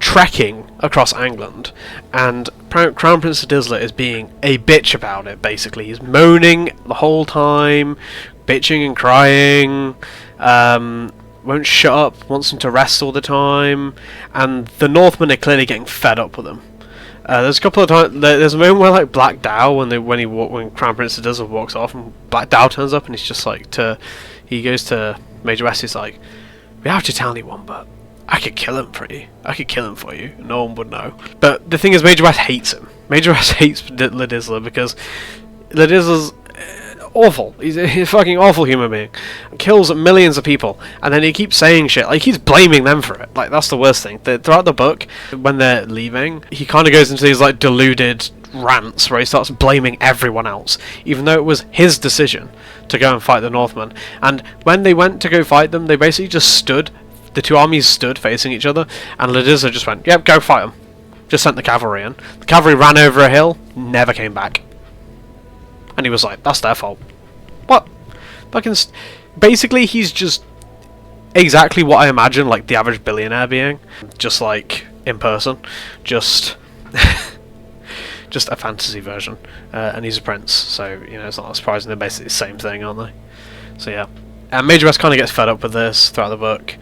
trekking across Angland, and Crown Prince Dagoska is being a bitch about it. Basically, he's moaning the whole time, bitching and crying. Won't shut up, wants him to rest all the time, and the Northmen are clearly getting fed up with him. There's a couple of times. There's a moment where like Black Dow, when Crown Prince Dagoska walks off, and Black Dow turns up, and he's just like he goes to Major West. He's like, "We have to tell anyone, but I could kill him for you. I could kill him for you. No one would know." But the thing is, Major West hates him. Major West hates Dagoska because Dagoska's awful. He's a fucking awful human being. Kills millions of people, and then he keeps saying shit. Like, he's blaming them for it. Like, that's the worst thing. Throughout the book, when they're leaving, he kind of goes into these, like, deluded rants where he starts blaming everyone else, even though it was his decision to go and fight the Northmen. And when they went to go fight them, they basically just stood. The two armies stood facing each other, and Dagoska just went, "Yep, go fight them." Just sent the cavalry in. The cavalry ran over a hill, never came back. And he was like, "That's their fault." What? Fucking basically, he's just exactly what I imagine, like, the average billionaire being. Just, like, in person. Just just a fantasy version. And he's a prince, so, you know, it's not surprising. They're basically the same thing, aren't they? So, yeah. And Major West kind of gets fed up with this throughout the book.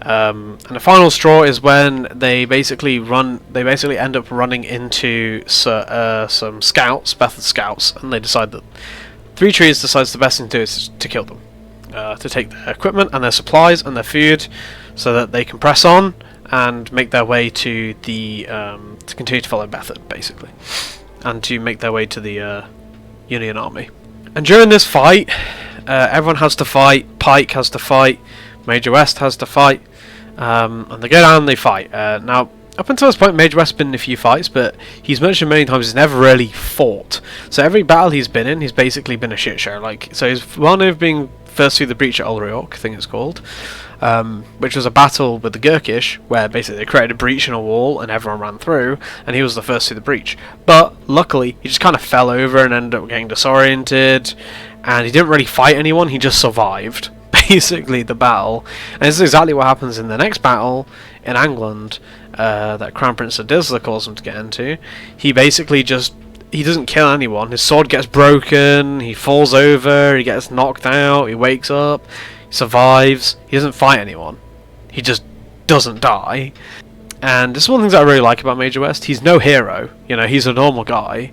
And the final straw is when they basically end up running into some scouts, Bethel scouts, and they decide that Three Trees decides the best thing to do is to kill them, to take their equipment and their supplies and their food, so that they can press on and make their way to the to continue to follow Bethel, basically, and to make their way to the Union army. And during this fight, everyone has to fight. Pike has to fight. Major West has to fight. And they go down and they fight. Now, up until this point, Major West's been in a few fights, but he's mentioned many times he's never really fought. So every battle he's been in, he's basically been a shit show. Like, so he's well known for being first through the breach at Ulriok, I think it's called, which was a battle with the Gurkish, where basically they created a breach in a wall and everyone ran through, and he was the first through the breach. But luckily, he just kind of fell over and ended up getting disoriented, and he didn't really fight anyone, he just survived, basically, the battle. And this is exactly what happens in the next battle in Angland, that Crown Prince Dagoska calls him to get into. He basically he doesn't kill anyone. His sword gets broken, he falls over, he gets knocked out, he wakes up, he survives. He doesn't fight anyone. He just doesn't die. And this is one of the things that I really like about Major West. He's no hero. You know, he's a normal guy.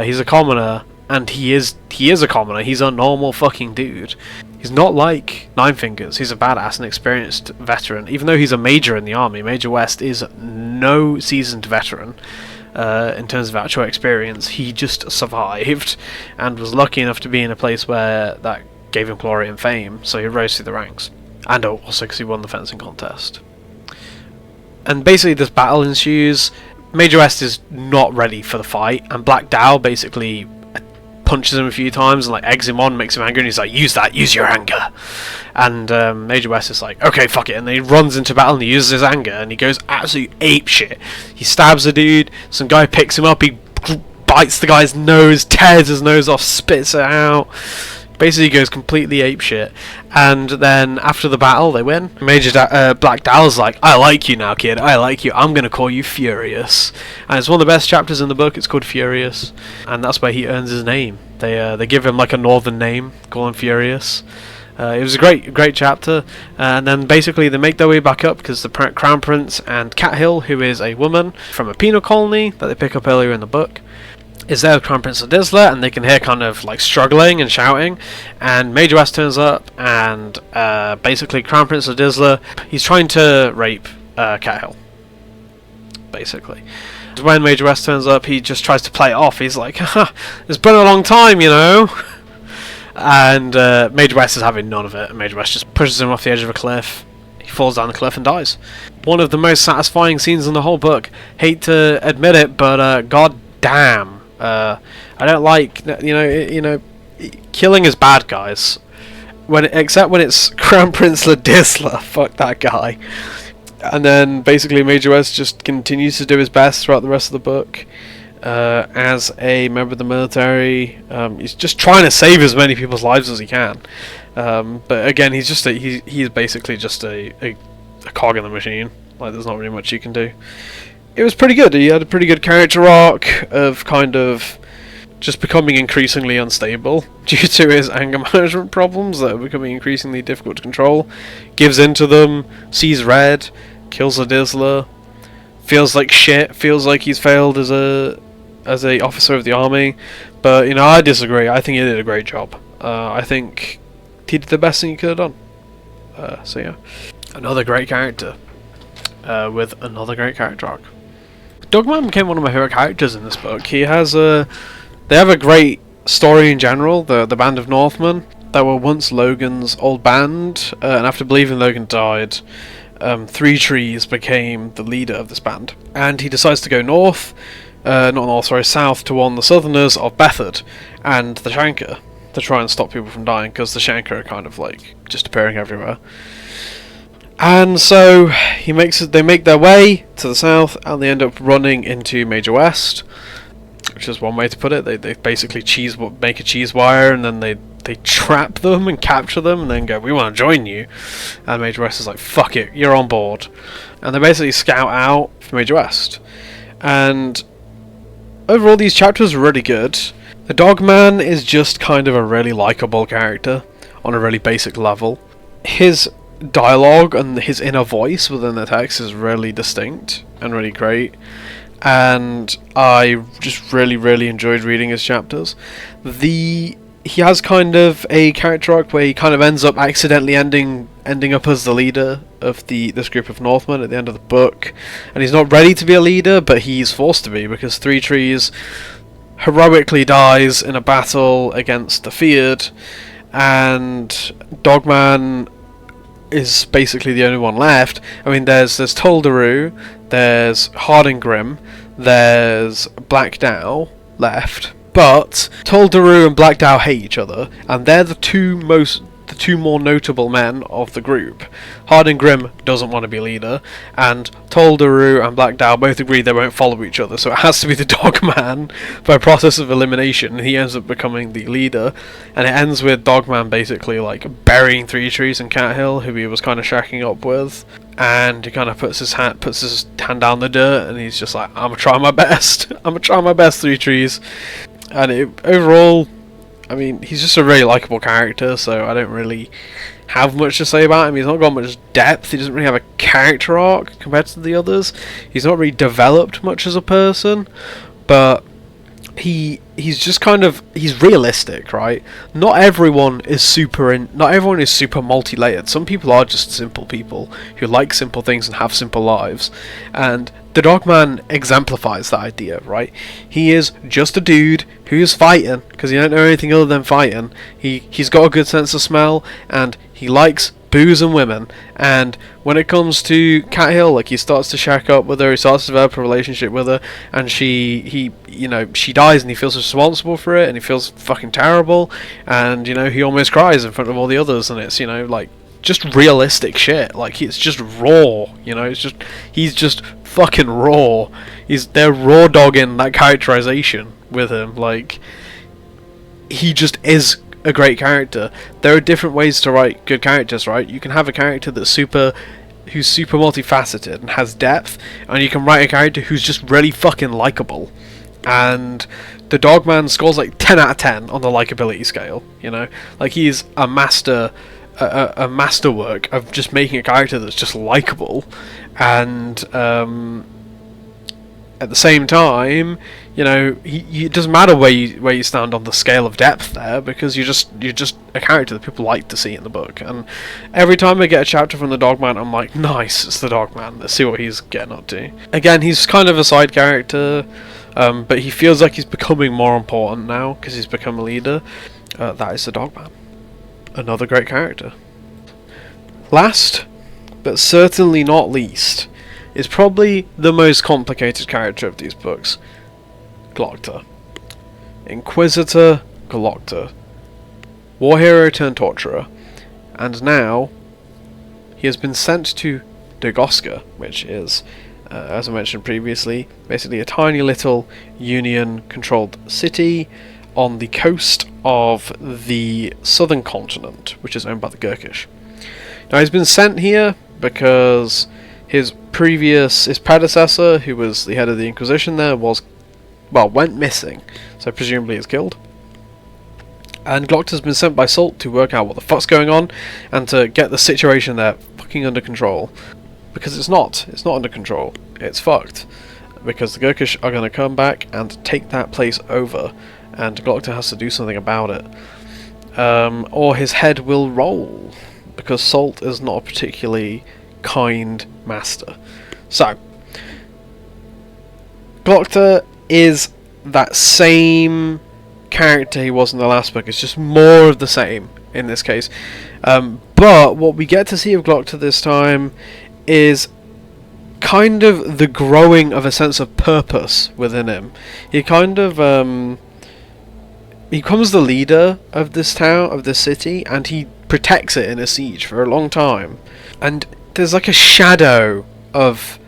He's a commoner, and he is a commoner. He's a normal fucking dude. He's not like Ninefingers. He's a badass and experienced veteran. Even though he's a major in the army, Major West is no seasoned veteran in terms of actual experience. He just survived and was lucky enough to be in a place where that gave him glory and fame, so he rose through the ranks. And also because he won the fencing contest. And basically this battle ensues. Major West is not ready for the fight, and Black Dow basically punches him a few times and like eggs him on, makes him angry, and he's like, use your anger. And Major West is like, okay, fuck it, and then he runs into battle and he uses his anger and he goes absolute ape shit. He stabs a dude, some guy picks him up, he bites the guy's nose, tears his nose off, spits it out. Basically goes completely apeshit. And then after the battle, they win. Black Dow's like, I like you now, kid. I like you. I'm going to call you Furious. And it's one of the best chapters in the book. It's called Furious. And that's where he earns his name. They give him like a northern name, call him Furious. It was a great chapter. And then basically they make their way back up because the Crown Prince and Cat Hill, who is a woman from a penal colony that they pick up earlier in the book, is there with Crown Prince Adizla, and they can hear kind of like struggling and shouting, and Major West turns up, and basically Crown Prince Adizla, he's trying to rape Cat Hill, basically. When Major West turns up, he just tries to play it off. He's like, haha, it's been a long time, you know. And Major West is having none of it, and Major West just pushes him off the edge of a cliff. He falls down the cliff and dies. One of the most satisfying scenes in the whole book. Hate to admit it, but god damn. I don't like, killing is bad, guys. Except when it's Crown Prince Ladisla, fuck that guy. And then basically Major West just continues to do his best throughout the rest of the book. As a member of the military, he's just trying to save as many people's lives as he can. But again, he's basically just a cog in the machine. Like, there's not really much you can do. It was pretty good. He had a pretty good character arc of kind of just becoming increasingly unstable due to his anger management problems that are becoming increasingly difficult to control. Gives into them, sees red, kills Adizla, feels like shit, feels like he's failed as a officer of the army. But I disagree. I think he did a great job. I think he did the best thing he could have done. So yeah, another great character with another great character arc. Dogman became one of my favourite characters in this book. They have a great story in general, the Band of Northmen, that were once Logan's old band, and after believing Logan died, Three Trees became the leader of this band. And he decides to go south to warn the Southerners of Bethard and the Shanker to try and stop people from dying, because the Shanker are kind of like just appearing everywhere. And so they make their way to the south, and they end up running into Major West, which is one way to put it. They basically make a cheese wire, and then they trap them and capture them, and then go, we want to join you. And Major West is like, fuck it, you're on board. And they basically scout out for Major West. And overall, these chapters are really good. The Dogman is just kind of a really likable character on a really basic level. His dialogue and his inner voice within the text is really distinct and really great, and I just really enjoyed reading his chapters. He has kind of a character arc where he kind of ends up accidentally ending up as the leader of this group of Northmen at the end of the book, and he's not ready to be a leader, but he's forced to be, because Three Trees heroically dies in a battle against the Feared, and Dogman is basically the only one left. I mean, there's Toldaru, there's Hardingrim, there's Black Dow left, but Toldaru and Black Dow hate each other, and they're the two more notable men of the group. Hardingrim doesn't want to be leader, and Toldaru and Black Dow both agree they won't follow each other, so it has to be the Dogman by process of elimination, and he ends up becoming the leader. And it ends with Dogman basically like burying Three Trees and Cat Hill, who he was kind of shacking up with, and he kind of puts his hand down the dirt, and he's just like, I'm gonna try my best. I'm gonna try my best, Three Trees. And overall, I mean, he's just a really likable character, so I don't really have much to say about him. He's not got much depth. He doesn't really have a character arc compared to the others. He's not really developed much as a person, but he's just kind of, he's realistic, right? Not everyone is super multi-layered. Some people are just simple people who like simple things and have simple lives, and the Dogman exemplifies that idea, right? He is just a dude who's fighting, because he don't know anything other than fighting. He's got a good sense of smell, and he likes booze and women. And when it comes to Cat Hill, like, he starts to shack up with her, he starts to develop a relationship with her, and she dies, and he feels responsible for it, and he feels fucking terrible, and he almost cries in front of all the others, and it's like just realistic shit. Like, it's just raw, it's just, he's just fucking raw. They're raw dogging that characterization with him. Like, he just is a great character. There are different ways to write good characters, right? You can have a character who's super multifaceted and has depth, and you can write a character who's just really fucking likable. And the Dogman scores like 10 out of 10 on the likability scale, you know? Like, he's a masterwork of just making a character that's just likable, and at the same time, you know, it doesn't matter where you stand on the scale of depth there, because you're just a character that people like to see in the book. And every time I get a chapter from the Dogman, I'm like, nice, it's the Dogman. Let's see what he's getting up to. Again, he's kind of a side character, but he feels like he's becoming more important now because he's become a leader. That is the Dogman. Another great character. Last, but certainly not least, is probably the most complicated character of these books. Glokta. Inquisitor Glokta. War hero turned torturer. And now he has been sent to Dagoska, which is, as I mentioned previously, basically a tiny little Union-controlled city on the coast of the southern continent, which is owned by the Gurkish. Now he's been sent here because his predecessor, who was the head of the Inquisition there, went missing, so presumably is killed. And Glokta's been sent by Salt to work out what the fuck's going on and to get the situation there fucking under control. Because it's not under control. It's fucked. Because the Gurkish are going to come back and take that place over, and Glokta has to do something about it. Or his head will roll, because Salt is not a particularly kind master. So, Glokta is that same character he was in the last book. It's just more of the same in this case. But what we get to see of Glokta this time is kind of the growing of a sense of purpose within him. He kind of he becomes the leader of this town, of this city, and he protects it in a siege for a long time. And there's like a shadow of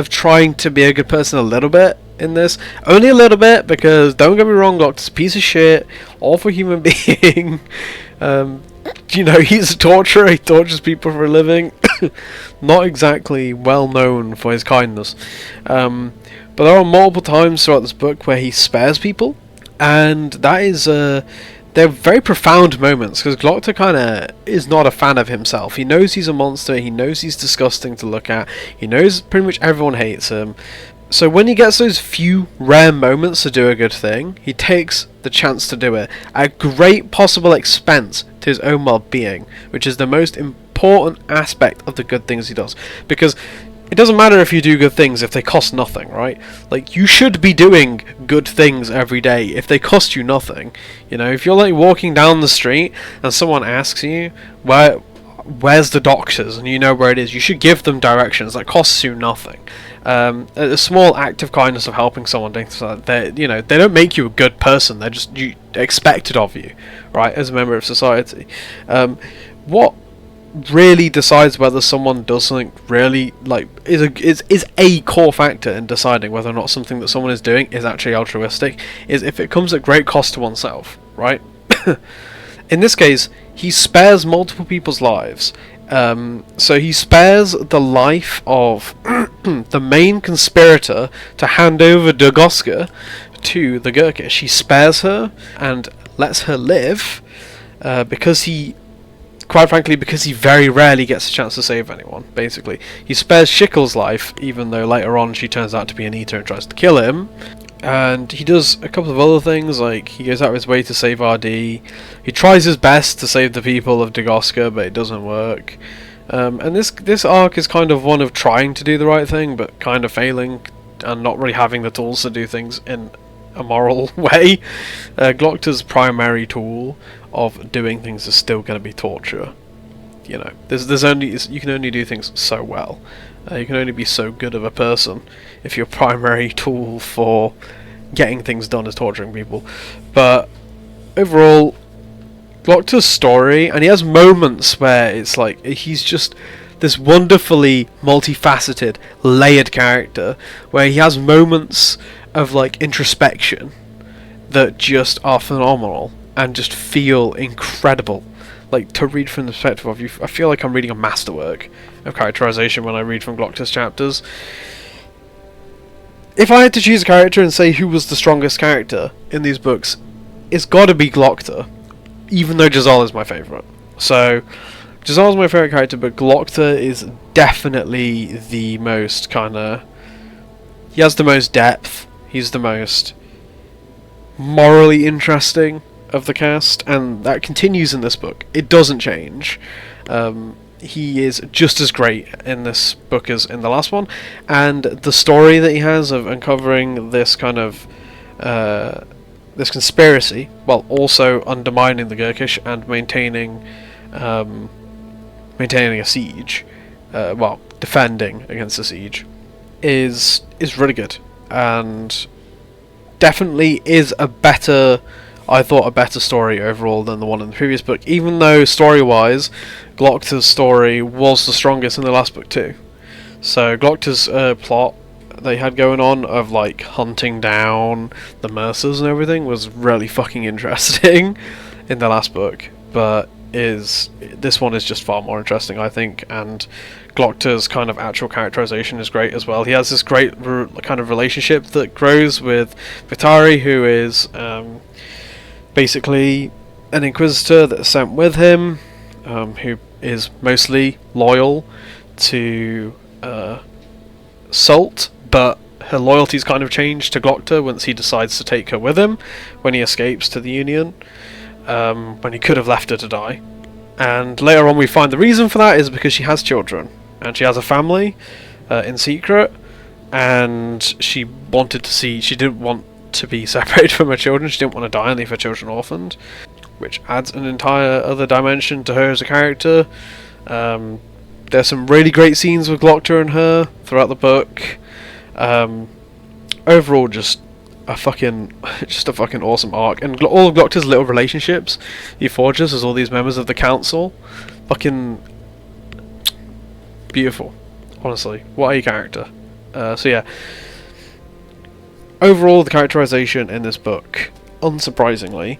trying to be a good person a little bit in this. Only a little bit, because don't get me wrong, Glokta's a piece of shit, awful human being. You know, he's a torturer, he tortures people for a living. Not exactly well known for his kindness. But there are multiple times throughout this book where he spares people, and that is they're very profound moments, because Glokta kind of is not a fan of himself. He knows he's a monster, he knows he's disgusting to look at, he knows pretty much everyone hates him. So when he gets those few rare moments to do a good thing, he takes the chance to do it at great possible expense to his own well-being, which is the most important aspect of the good things he does. Because it doesn't matter if you do good things if they cost nothing, right? Like, you should be doing good things every day if they cost you nothing. You know, if you're like walking down the street and someone asks you, where's the doctors, and you know where it is, you should give them directions. That costs you nothing. A small act of kindness of helping someone, they don't make you a good person, they're just expected of you, right, as a member of society. What really decides whether someone does something really, like, is a core factor in deciding whether or not something that someone is doing is actually altruistic, is if it comes at great cost to oneself, right? In this case, he spares multiple people's lives. So he spares the life of the main conspirator to hand over Dagoska to the Gurkish. He spares her and lets her live because he very rarely gets a chance to save anyone, basically. He spares Shikel's life, even though later on she turns out to be an eater and tries to kill him. And he does a couple of other things, like he goes out of his way to save RD. He tries his best to save the people of Dagoska, but it doesn't work. And this arc is kind of one of trying to do the right thing, but kind of failing, and not really having the tools to do things in a moral way. Glokta's primary tool of doing things is still going to be torture. You know, you can only do things so well. You can only be so good of a person if your primary tool for getting things done is torturing people. But Overall, Glokta's story, and he has moments where it's like there's this wonderfully multifaceted, layered character where he has moments of like introspection that just are phenomenal and just feel incredible. Like, to read from the perspective of you, I feel like I'm reading a masterwork of characterization when I read from Glokta's chapters. If I had to choose a character and say who was the strongest character in these books, it's got to be Glokta, even though Jezal is my favourite. So, Jezal is my favourite character, but Glokta is definitely the most kind of... He has the most depth, he's the most morally interesting of the cast, and that continues in this book. It doesn't change. He is just as great in this book as in the last one, and the story that he has of uncovering this kind of this conspiracy, while also undermining the Gurkish and maintaining a siege, defending against the siege, is really good, and definitely is a better story overall than the one in the previous book, even though story-wise Glokta's story was the strongest in the last book too. So Glokta's plot they had going on of like hunting down the Mercers and everything was really fucking interesting in the last book, but this one is just far more interesting, I think, and Glokta's kind of actual characterization is great as well. He has this great kind of relationship that grows with Vitari, who is basically an Inquisitor that's sent with him, who is mostly loyal to Salt, but her loyalty's kind of changed to Glokta once he decides to take her with him when he escapes to the Union, when he could have left her to die. And later on we find the reason for that is because she has children, and she has a family in secret, and she didn't want to be separated from her children. She didn't want to die and leave her children orphaned, which adds an entire other dimension to her as a character. There's some really great scenes with Glokta and her throughout the book. Overall, just a fucking awesome arc, and all of Glokta's little relationships he forges with all these members of the council, fucking beautiful. Honestly, what a character. So yeah. Overall, the characterization in this book, unsurprisingly,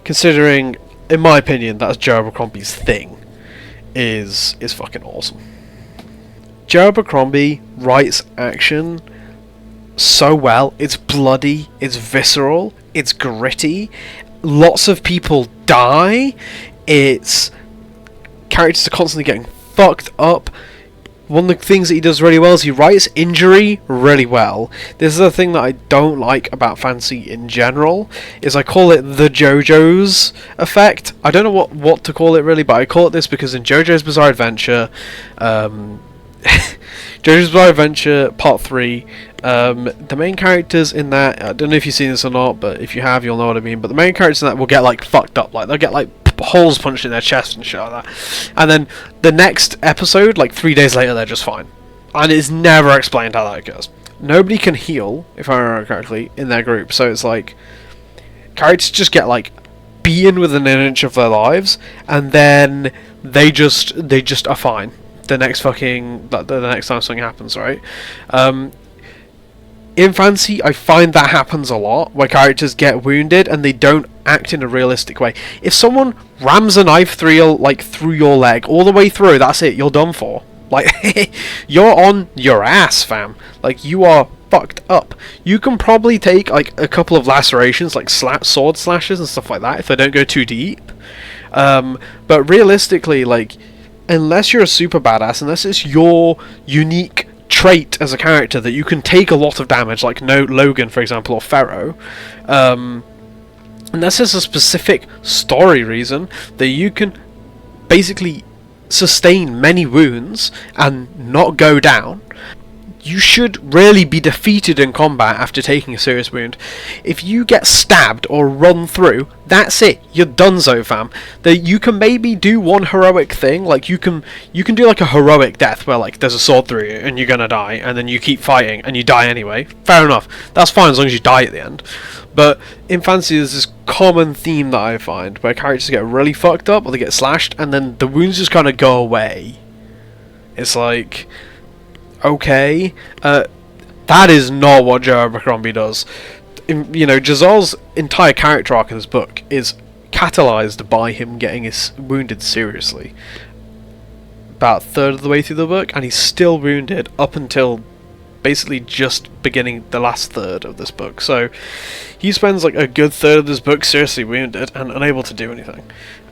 considering, in my opinion, that's Joe Abercrombie's thing, is fucking awesome. Joe Abercrombie writes action so well. It's bloody, it's visceral, it's gritty, lots of people die, it's... characters are constantly getting fucked up. One of the things that he does really well is he writes injury really well. This is a thing that I don't like about fantasy in general, is I call it the JoJo's effect. I don't know what to call it really, but I call it this because in JoJo's Bizarre Adventure, JoJo's Bizarre Adventure Part 3, the main characters in that, I don't know if you've seen this or not, but if you have, you'll know what I mean, but the main characters in that will get like fucked up, like they'll get like holes punched in their chest and shit like that, and then the next episode, like 3 days later, they're just fine, and it's never explained how that occurs. Nobody can heal, if I remember correctly, in their group, so it's like characters just get like beaten within an inch of their lives, and then they just are fine the next time something happens, right? In fantasy, I find that happens a lot, where characters get wounded and they don't act in a realistic way. If someone rams a knife through your leg all the way through, that's it, you're done for. Like, you're on your ass, fam. Like, you are fucked up. You can probably take like a couple of lacerations, like sword slashes and stuff like that, if they don't go too deep. But realistically, like, unless you're a super badass, unless it's your unique trait as a character that you can take a lot of damage, like Logan, for example, or Ferro, unless there's a specific story reason that you can basically sustain many wounds and not go down, you should rarely be defeated in combat after taking a serious wound. If you get stabbed or run through, that's it. You're donezo, fam. You can maybe do one heroic thing, like you can do like a heroic death where like there's a sword through you and you're gonna die, and then you keep fighting and you die anyway. Fair enough. That's fine as long as you die at the end. But in fantasy, there's this common theme that I find where characters get really fucked up or they get slashed, and then the wounds just kind of go away. It's like, okay, that is not what Joe Abercrombie does. Jezal's entire character arc in this book is catalyzed by him getting wounded seriously. About a third of the way through the book, and he's still wounded up until basically just beginning the last third of this book. So he spends like a good third of this book seriously wounded and unable to do anything.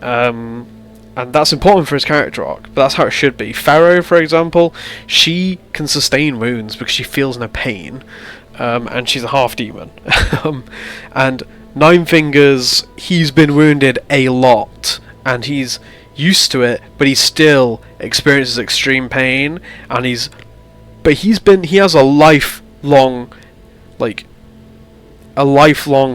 And that's important for his character arc, but that's how it should be. Ferro, for example, she can sustain wounds because she feels no pain, and she's a half-demon. And Ninefingers, he's been wounded a lot, and he's used to it, but he still experiences extreme pain, and he has a lifelong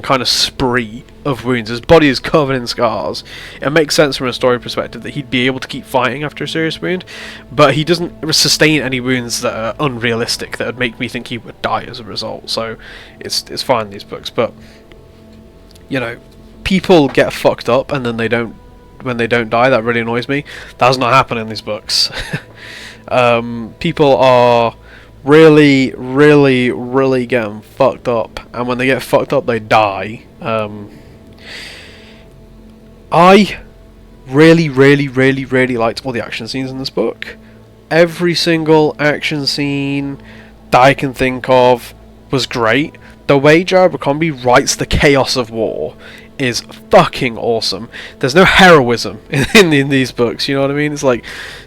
kind of spree of wounds. His body is covered in scars. It makes sense from a story perspective that he'd be able to keep fighting after a serious wound, but he doesn't sustain any wounds that are unrealistic that would make me think he would die as a result. So it's fine in these books, but people get fucked up and then when they don't die. That really annoys me. That does not happen in these books. People are really, really, really getting fucked up, and when they get fucked up, they die. I really, really, really, really liked all the action scenes in this book. Every single action scene that I can think of was great. The way Joe Abercrombie writes the chaos of war is fucking awesome. There's no heroism in these books, you know what I mean? It's like,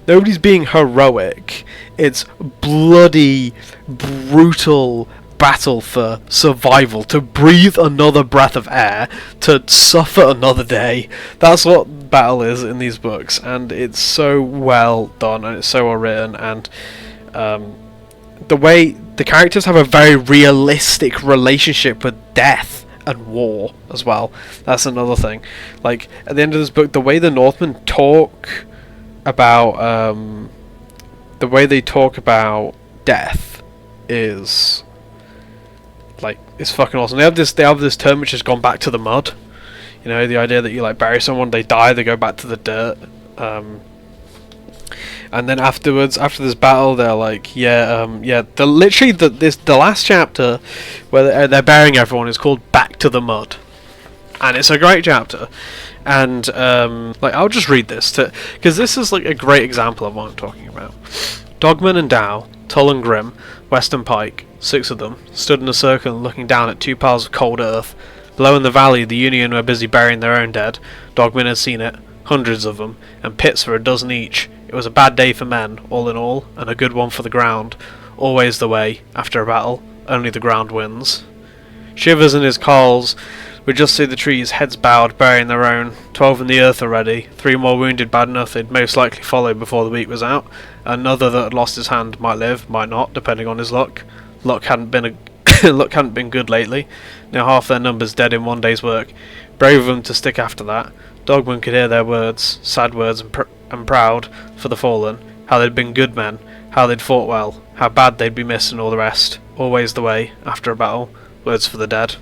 nobody's being heroic. It's bloody, brutal battle for survival, to breathe another breath of air, to suffer another day. That's what battle is in these books, and it's so well done, and it's so well written, and the way the characters have a very realistic relationship with death and war as well. That's another thing. Like, at the end of this book, the way the Northmen talk about death is like, it's fucking awesome. They have this term which has gone back to the mud. The idea that you bury someone, they die, they go back to the dirt. And then afterwards, after this battle, they're like, the last chapter where they're burying everyone is called Back to the Mud, and it's a great chapter. And I'll just read this because this is like a great example of what I'm talking about. Dogman and Dow, Tull and Grim, Western Pike, 6 of them, stood in a circle looking down at 2 piles of cold earth. Below in the valley, the Union were busy burying their own dead. Dogman had seen it, hundreds of them, and pits for a dozen each. It was a bad day for men, all in all, and a good one for the ground. Always the way, after a battle, only the ground wins. Shivers in his calls, we just see the trees, heads bowed, burying their own. 12 in the earth already, 3 more wounded bad enough they'd most likely follow before the week was out. Another that had lost his hand might live, might not, depending on his luck. Luck hadn't been good lately. Now half their numbers dead in one day's work. Brave of them to stick after that. Dogman could hear their words, sad words and proud for the fallen, how they'd been good men, how they'd fought well, how bad they'd be missed and all the rest. Always the way, after a battle, words for the dead.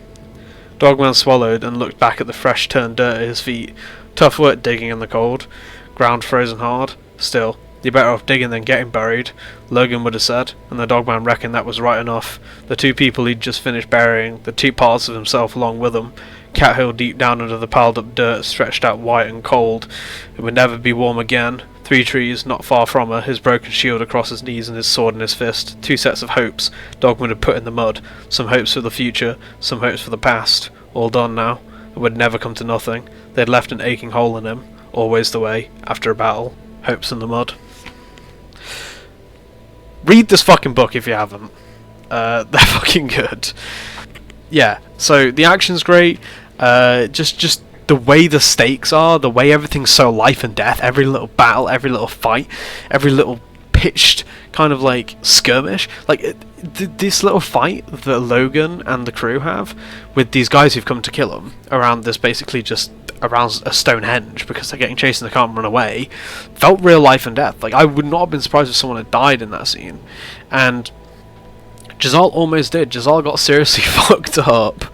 Dogman swallowed and looked back at the fresh turned dirt at his feet. Tough work digging in the cold, ground frozen hard. Still, you're better off digging than getting buried, Logan would have said, and the Dogman reckoned that was right enough. The 2 people he'd just finished burying, the 2 parts of himself along with them, Cat Hill deep down under the piled up dirt, stretched out white and cold. It would never be warm again. 3 trees, not far from her, his broken shield across his knees and his sword in his fist. 2 sets of hopes Dogman had put in the mud. Some hopes for the future, some hopes for the past. All done now. It would never come to nothing. They'd left an aching hole in him. Always the way, after a battle. Hopes in the mud. Read this fucking book if you haven't. They're fucking good. Yeah, so the action's great. Just the way the stakes are, the way everything's so life and death, every little battle, every little fight, every little pitched kind of like skirmish, like this little fight that Logan and the crew have with these guys who've come to kill them around this, basically just around a Stonehenge because they're getting chased and they can't run away, felt real life and death. Like, I would not have been surprised if someone had died in that scene, and Jezal almost did. Jezal got seriously fucked up.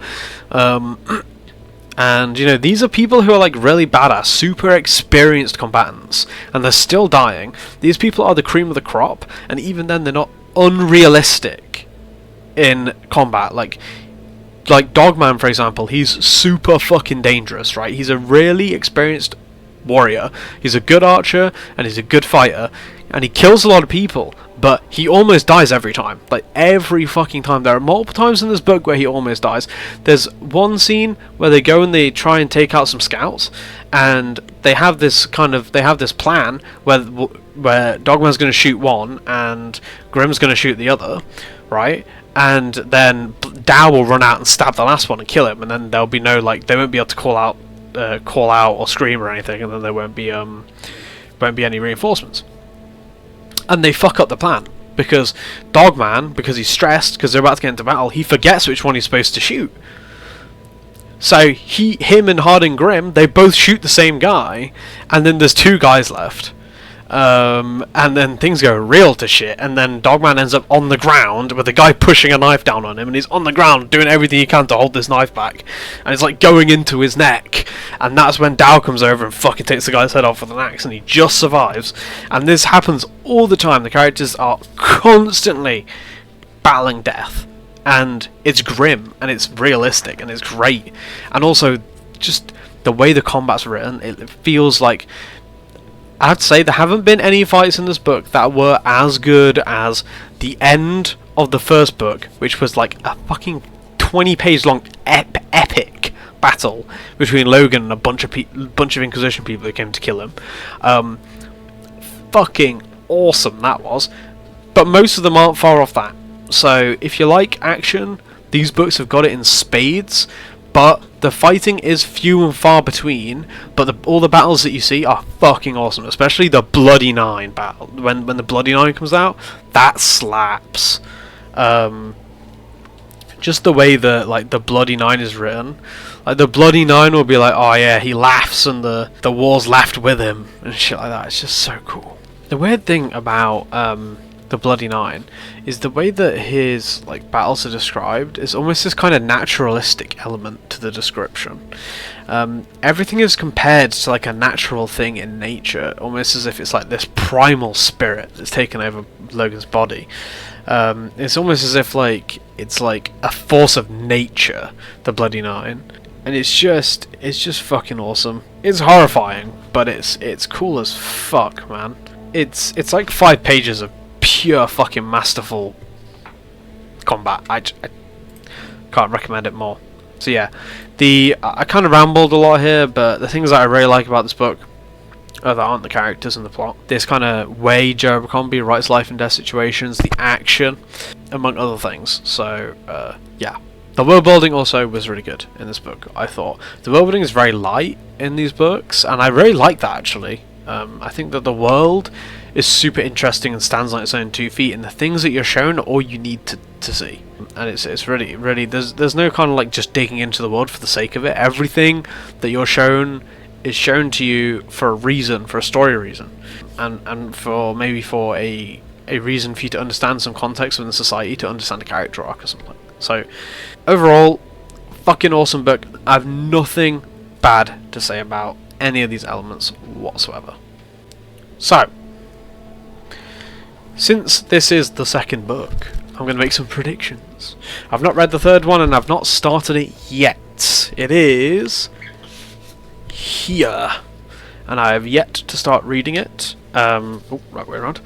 And, you know, these are people who are, like, really badass, super experienced combatants, and they're still dying. These people are the cream of the crop, and even then they're not unrealistic in combat. Like Dogman, for example, he's super fucking dangerous, right? He's a really experienced warrior. He's a good archer, and he's a good fighter, and he kills a lot of people, but he almost dies every time. Like, every fucking time. There are multiple times in this book where he almost dies. There's one scene where they go and they try and take out some scouts, and they have this plan where Dogman's going to shoot one, and Grimm's going to shoot the other, right? And then Dow will run out and stab the last one and kill him, and then there'll be no, like, they won't be able to call out or scream or anything, and then there won't be any reinforcements. And they fuck up the plan, because Dogman, because he's stressed, because they're about to get into battle, he forgets which one he's supposed to shoot. So him and Harding Grimm, they both shoot the same guy, and then there's two guys left. And then things go real to shit, and then Dogman ends up on the ground with a guy pushing a knife down on him, and he's on the ground doing everything he can to hold this knife back, and it's like going into his neck, and that's when Dow comes over and fucking takes the guy's head off with an axe, and he just survives. And this happens all the time. The characters are constantly battling death, and it's grim, and it's realistic, and it's great. And also, just the way the combat's written, it feels like, I'd say there haven't been any fights in this book that were as good as the end of the first book, which was like a fucking 20-page long epic battle between Logan and a bunch of Inquisition people who came to kill him. Fucking awesome that was. But most of them aren't far off that. So if you like action, these books have got it in spades. But the fighting is few and far between, but all the battles that you see are fucking awesome, especially the Bloody Nine battle. When the Bloody Nine comes out, that slaps. Just the way that, like, the Bloody Nine is written. Like, the Bloody Nine will be like, oh yeah, he laughs and the war's laughed with him, and shit like that. It's just so cool. The weird thing about the Bloody Nine is the way that his, like, battles are described is almost this kind of naturalistic element to the description. Everything is compared to, like, a natural thing in nature, almost as if it's like this primal spirit that's taken over Logan's body. It's almost as if, like, it's like a force of nature, the Bloody Nine, and it's just fucking awesome. It's horrifying, but it's cool as fuck, man. It's like 5 pages of pure fucking masterful combat. I can't recommend it more. So yeah, I kind of rambled a lot here, but the things that I really like about this book that aren't the characters and the plot, this kind of way Joe Abercrombie writes life and death situations, the action, among other things. So yeah, the world building also was really good in this book. I thought the world building is very light in these books, and I really like that actually. I think that the world is super interesting and stands on its own 2 feet, and the things that you're shown are all you need to see. And it's really there's no kind of like just digging into the world for the sake of it. Everything that you're shown is shown to you for a reason, for a story reason, and for maybe for a reason for you to understand some context within society, to understand a character arc or something. So overall, fucking awesome book. I have nothing bad to say about any of these elements whatsoever. So, since this is the second book, I'm going to make some predictions. I've not read the third one, and I've not started it yet. It is here, and I have yet to start reading it. Right way around.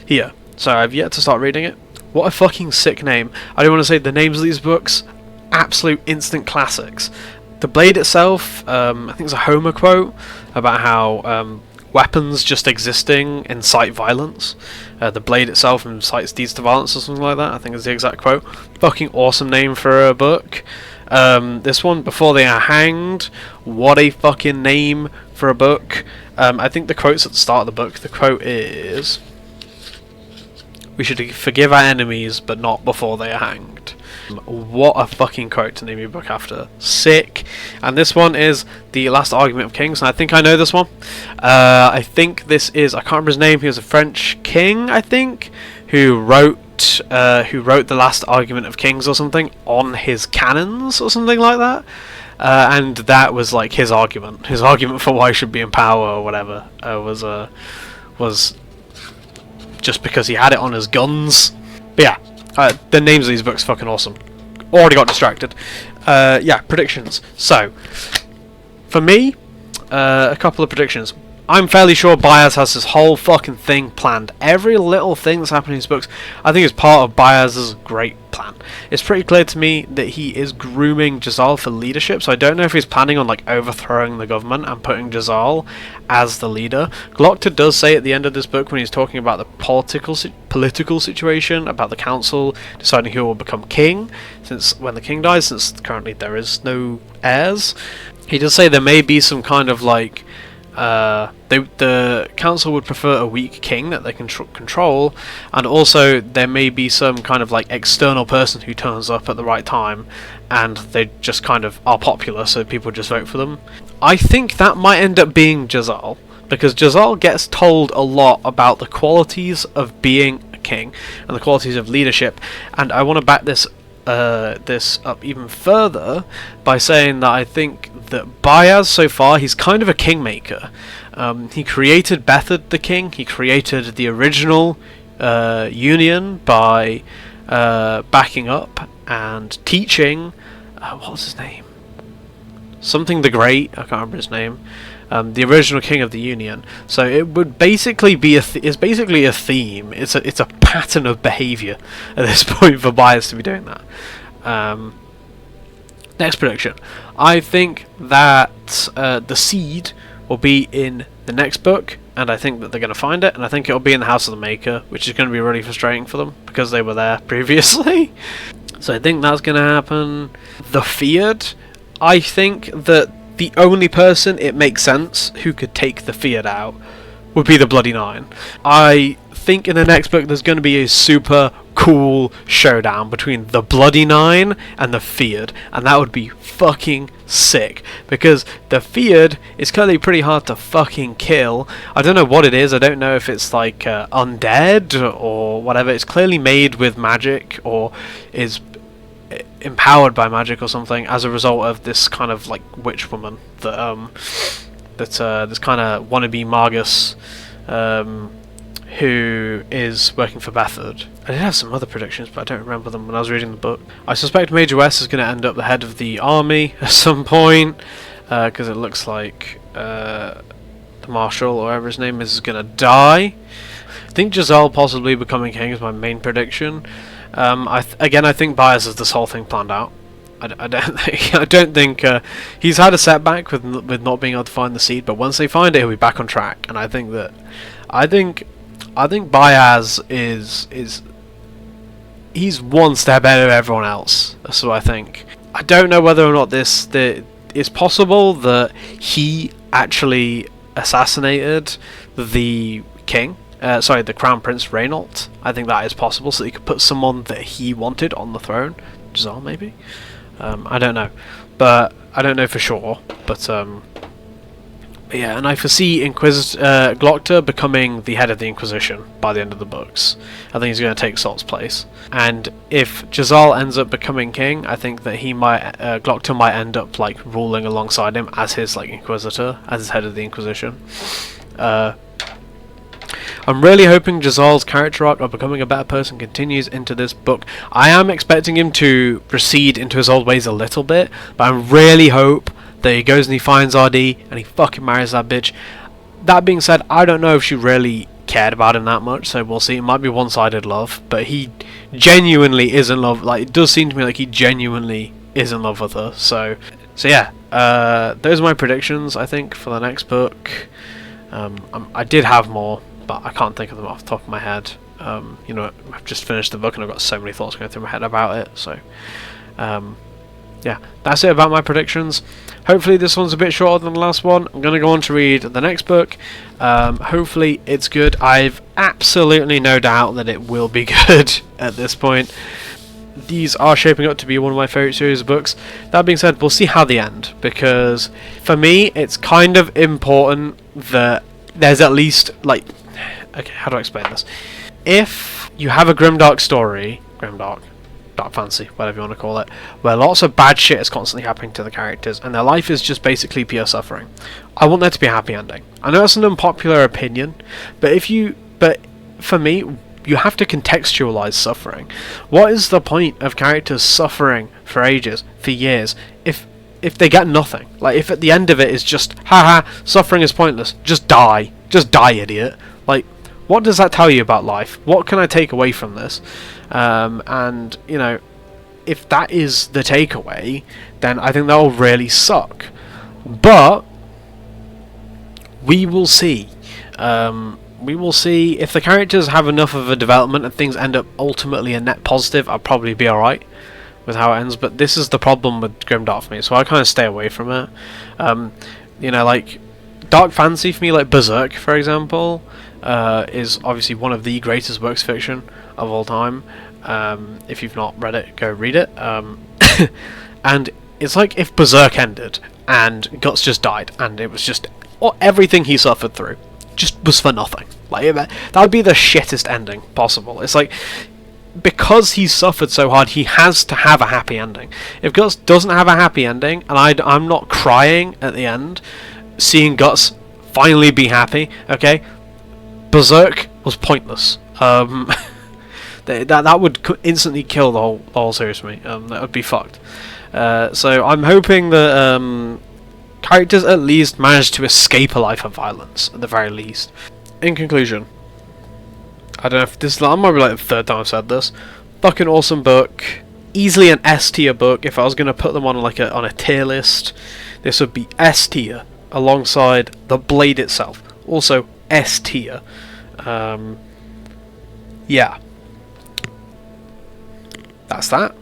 Here. So I've yet to start reading it. What a fucking sick name. I don't want to say the names of these books. Absolute instant classics. The Blade itself, I think it's a Homer quote about how weapons just existing incite violence. The Blade itself incites deeds to violence or something like that, I think is the exact quote. Fucking awesome name for a book. This one, Before They Are Hanged, what a fucking name for a book. I think the quote's at the start of the book. The quote is, "We should forgive our enemies, but not before they are hanged." What a fucking quote to name your book after. Sick. And this one is The Last Argument of Kings, and I think I know this one. I think this is, I can't remember his name, he was a French king, I think, who wrote The Last Argument of Kings or something on his cannons or something like that. and that was like his argument. His argument for why he should be in power or whatever was just because he had it on his guns. But yeah, the names of these books are fucking awesome. Already got distracted. Yeah, predictions. So, for me, a couple of predictions. I'm fairly sure Baez has this whole fucking thing planned. Every little thing that's happening in his books, I think is part of Baez's great plan. It's pretty clear to me that he is grooming Jezal for leadership, so I don't know if he's planning on like overthrowing the government and putting Jezal as the leader. Glokta does say at the end of this book, when he's talking about the political situation, about the council deciding who will become king, since when the king dies, since currently there is no heirs, he does say there may be some kind of like the council would prefer a weak king that they can control, and also there may be some kind of like external person who turns up at the right time and they just kind of are popular, so people just vote for them. I think that might end up being Jezal, because Jezal gets told a lot about the qualities of being a king and the qualities of leadership, and I want to back this up even further by saying that I think that Baez, so far, he's kind of a kingmaker. He created Bethard the king. He created the original union by backing up and teaching. What was his name? Something the Great. I can't remember his name. The original king of the union. So it would basically be it's basically a theme. It's a pattern of behaviour at this point for Baez to be doing that. Next prediction. I think that the seed will be in the next book, and I think that they're going to find it, and I think it'll be in the House of the Maker, which is going to be really frustrating for them because they were there previously. So I think that's going to happen. The Feared. I think that the only person it makes sense who could take the Feared out would be the Bloody Nine. I think in the next book there's going to be a super cool showdown between the Bloody Nine and the Feared, and that would be fucking sick, because the Feared is clearly pretty hard to fucking kill. I don't know what it is. I don't know if it's like undead or whatever. It's clearly made with magic or is empowered by magic or something as a result of this kind of like witch woman that this kind of wannabe Magus who is working for Bethard. I did have some other predictions, but I don't remember them when I was reading the book. I suspect Major West is going to end up the head of the army at some point, because it looks like the Marshal, or whatever his name is going to die. I think Jezal possibly becoming king is my main prediction. I think Baez has this whole thing planned out. I don't think he's had a setback with not being able to find the seed, but once they find it, he'll be back on track. And I think Baez is he's one step ahead of everyone else. That's what I think. I don't know whether or not it's possible that he actually assassinated the king. The Crown Prince Reynault. I think that is possible, so he could put someone that he wanted on the throne. Jezal, maybe? I don't know. But I don't know for sure. But yeah, and I foresee Glokta becoming the head of the Inquisition by the end of the books. I think he's going to take Salt's place. And if Jezal ends up becoming king, I think that Glokta might end up like ruling alongside him as his like Inquisitor, as his head of the Inquisition. I'm really hoping Jezal's character arc of becoming a better person continues into this book. I am expecting him to recede into his old ways a little bit, but I really hope that he goes and he finds RD and he fucking marries that bitch. That being said, I don't know if she really cared about him that much, so we'll see. It might be one-sided love, but he genuinely is in love. Like, it does seem to me like he genuinely is in love with her. So yeah, those are my predictions, I think, for the next book. I did have more, but I can't think of them off the top of my head. I've just finished the book and I've got so many thoughts going through my head about it. So, yeah, that's it about my predictions. Hopefully this one's a bit shorter than the last one. I'm going to go on to read the next book. Hopefully it's good. I've absolutely no doubt that it will be good at this point. These are shaping up to be one of my favourite series of books. That being said, we'll see how they end, because for me it's kind of important that there's at least, like, okay, how do I explain this? If you have a grimdark story, dark fantasy, whatever you want to call it, where lots of bad shit is constantly happening to the characters, and their life is just basically pure suffering. I want there to be a happy ending. I know it's an unpopular opinion, but for me, you have to contextualize suffering. What is the point of characters suffering for ages, for years, if they get nothing? Like, if at the end of it is just, haha, suffering is pointless, just die, idiot. Like, what does that tell you about life? What can I take away from this? And, you know, if that is the takeaway, then I think that will really suck. But we will see. We will see if the characters have enough of a development and things end up ultimately a net positive. I'll probably be alright with how it ends. But this is the problem with Grimdark for me, so I kind of stay away from it. You know, like dark fantasy for me, like Berserk, for example, is obviously one of the greatest works of fiction of all time. If you've not read it, go read it. And it's like if Berserk ended and Guts just died, and it was just everything he suffered through just was for nothing. Like, that would be the shittest ending possible. It's like, because he suffered so hard, he has to have a happy ending. If Guts doesn't have a happy ending, and I'm not crying at the end, seeing Guts finally be happy, okay, Berserk was pointless. That would instantly kill the whole series for me. That would be fucked. So I'm hoping that characters at least manage to escape a life of violence, at the very least. In conclusion, I don't know if this might be like the third time I've said this. Fucking awesome book. Easily an S tier book. If I was going to put them on on a tier list, this would be S tier alongside the Blade itself. Also S tier. Yeah. That's that.